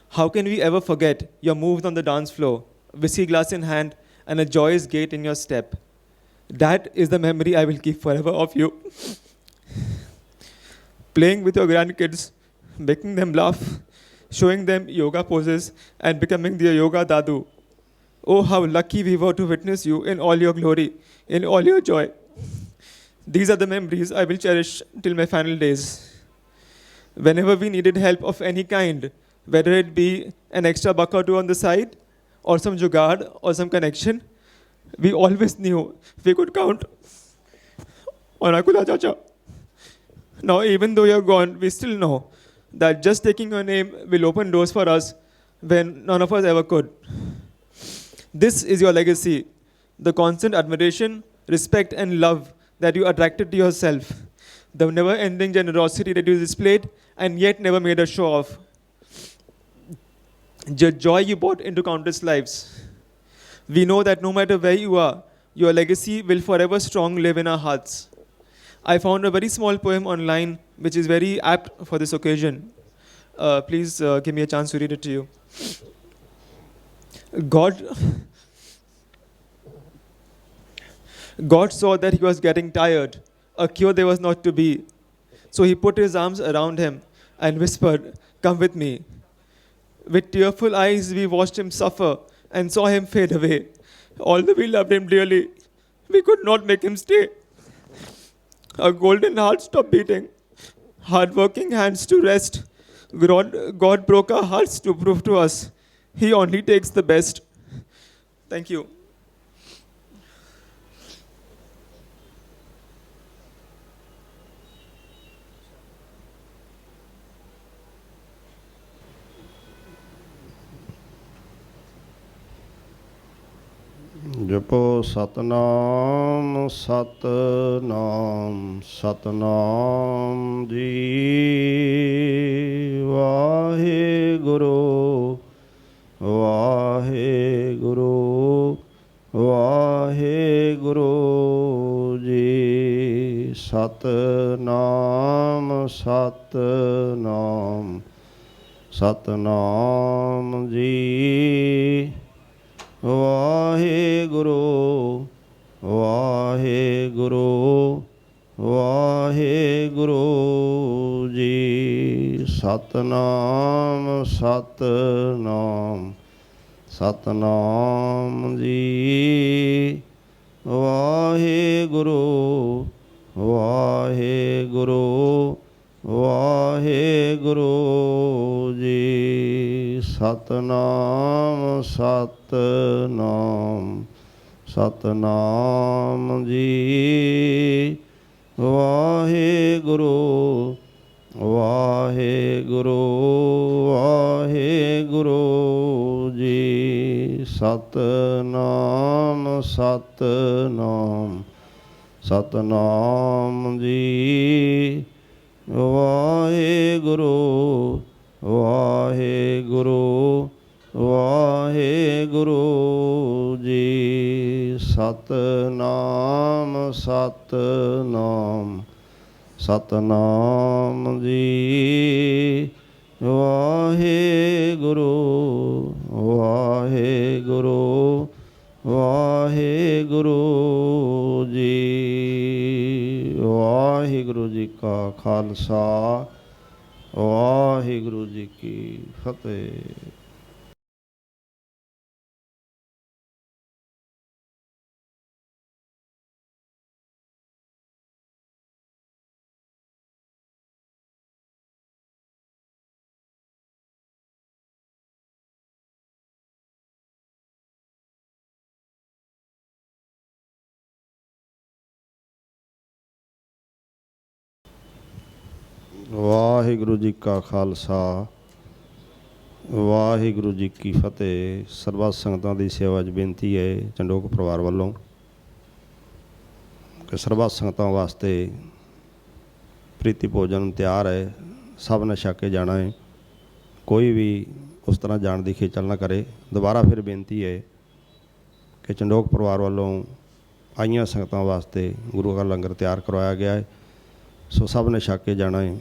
How can we ever forget your moves on the dance floor, whiskey glass in hand, and a joyous gait in your step? That is the memory I will keep forever of you. Playing with your grandkids, making them laugh, showing them yoga poses, and becoming their yoga dadu. Oh, how lucky we were to witness you in all your glory, in all your joy. These are the memories I will cherish till my final days. Whenever we needed help of any kind, whether it be an extra buck or two on the side, or some jugaad, or some connection, we always knew we could count on Akula Chacha. Now, even though you're gone, we still know that just taking your name will open doors for us when none of us ever could. This is your legacy, the constant admiration, respect, and love that you attracted to yourself, the never-ending generosity that you displayed and yet never made a show of, the joy you brought into countless lives. We know that no matter where you are, your legacy will forever strong live in our hearts. I found a very small poem online which is very apt for this occasion. Please give me a chance to read it to you. God saw that he was getting tired, a cure there was not to be. So he put his arms around him and whispered, "Come with me." With tearful eyes we watched him suffer and saw him fade away. Although we loved him dearly, we could not make him stay. Our golden heart stopped beating, hard-working hands to rest. God broke our hearts to prove to us He only takes the best. Thank you. ਜਪੋ ਸਤਨਾਮ ਸਤਨਾਮ ਸਤਨਾਮ ਜੀ। ਵਾਹਿਗੁਰੂ ਵਾਹਿਗੁਰੂ ਵਾਹਿਗੁਰੂ ਜੀ। ਸਤਨਾਮ ਸਤਨਾਮ ਸਤਨਾਮ ਜੀ। ਵਾਹਿਗੁਰੂ ਵਾਹਿਗੁਰੂ ਵਾਹਿਗੁਰੂ ਜੀ। ਸਤਨਾਮ ਸਤਨਾਮ ਸਤਨਾਮ ਜੀ। ਵਾਹਿਗੁਰੂ ਵਾਹਿਗੁਰੂ ਵਾਹਿਗੁਰੂ ਜੀ। ਸਤਨਾਮ ਸਤਨਾਮ ਸਤਨਾਮ ਜੀ। ਵਾਹਿਗੁਰੂ ਵਾਹਿਗੁਰੂ ਵਾਹਿਗੁਰੂ ਜੀ। ਸਤਨਾਮ ਸਤਨਾਮ ਸਤਨਾਮ ਜੀ। ਵਾਹਿਗੁਰੂ ਵਾਹਿਗੁਰੂ ਵਾਹਿਗੁਰੂ ਜੀ। ਸਤਨਾਮ ਸਤਨਾਮ ਸਤਨਾਮ ਜੀ। ਵਾਹਿਗੁਰੂ ਵਾਹਿਗੁਰੂ ਵਾਹਿਗੁਰੂ ਜੀ। ਵਾਹਿਗੁਰੂ ਜੀ ਕਾ ਖਾਲਸਾ ਵਾਹਿਗੁਰੂ ਜੀ ਕੀ ਫਤਿਹ। ਵਾਹਿਗੁਰੂ ਜੀ ਕਾ ਖਾਲਸਾ ਵਾਹਿਗੁਰੂ ਜੀ ਕੀ ਫਤਿਹ। ਸਰਬੱਤ ਸੰਗਤਾਂ ਦੀ ਸੇਵਾ 'ਚ ਬੇਨਤੀ ਹੈ ਚੰਡੋਕ ਪਰਿਵਾਰ ਵੱਲੋਂ ਕਿ ਸਰਬੱਤ ਸੰਗਤਾਂ ਵਾਸਤੇ ਪ੍ਰੀਤੀ ਭੋਜਨ ਤਿਆਰ ਹੈ। ਸਭ ਨੇ ਛਕ ਕੇ ਜਾਣਾ ਹੈ। ਕੋਈ ਵੀ ਉਸ ਤਰ੍ਹਾਂ ਜਾਣ ਦੀ ਖੇਚਲ ਨਾ ਕਰੇ। ਦੁਬਾਰਾ ਫਿਰ ਬੇਨਤੀ ਹੈ ਕਿ ਚੰਡੋਕ ਪਰਿਵਾਰ ਵੱਲੋਂ ਆਈਆਂ ਸੰਗਤਾਂ ਵਾਸਤੇ ਗੁਰੂ ਦਾ ਲੰਗਰ ਤਿਆਰ ਕਰਵਾਇਆ ਗਿਆ ਹੈ। ਸੋ ਸਭ ਨੇ ਛਕ ਕੇ ਜਾਣਾ ਹੈ।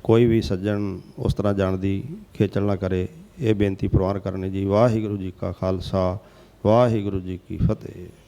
ਕੋਈ ਵੀ ਸੱਜਣ ਉਸ ਤਰ੍ਹਾਂ ਜਾਣ ਦੀ ਖੇਚਲ ਨਾ ਕਰੇ। ਇਹ ਬੇਨਤੀ ਪ੍ਰਵਾਨ ਕਰਨੀ ਜੀ। ਵਾਹਿਗੁਰੂ ਜੀ ਕਾ ਖਾਲਸਾ ਵਾਹਿਗੁਰੂ ਜੀ ਕੀ ਫਤਿਹ।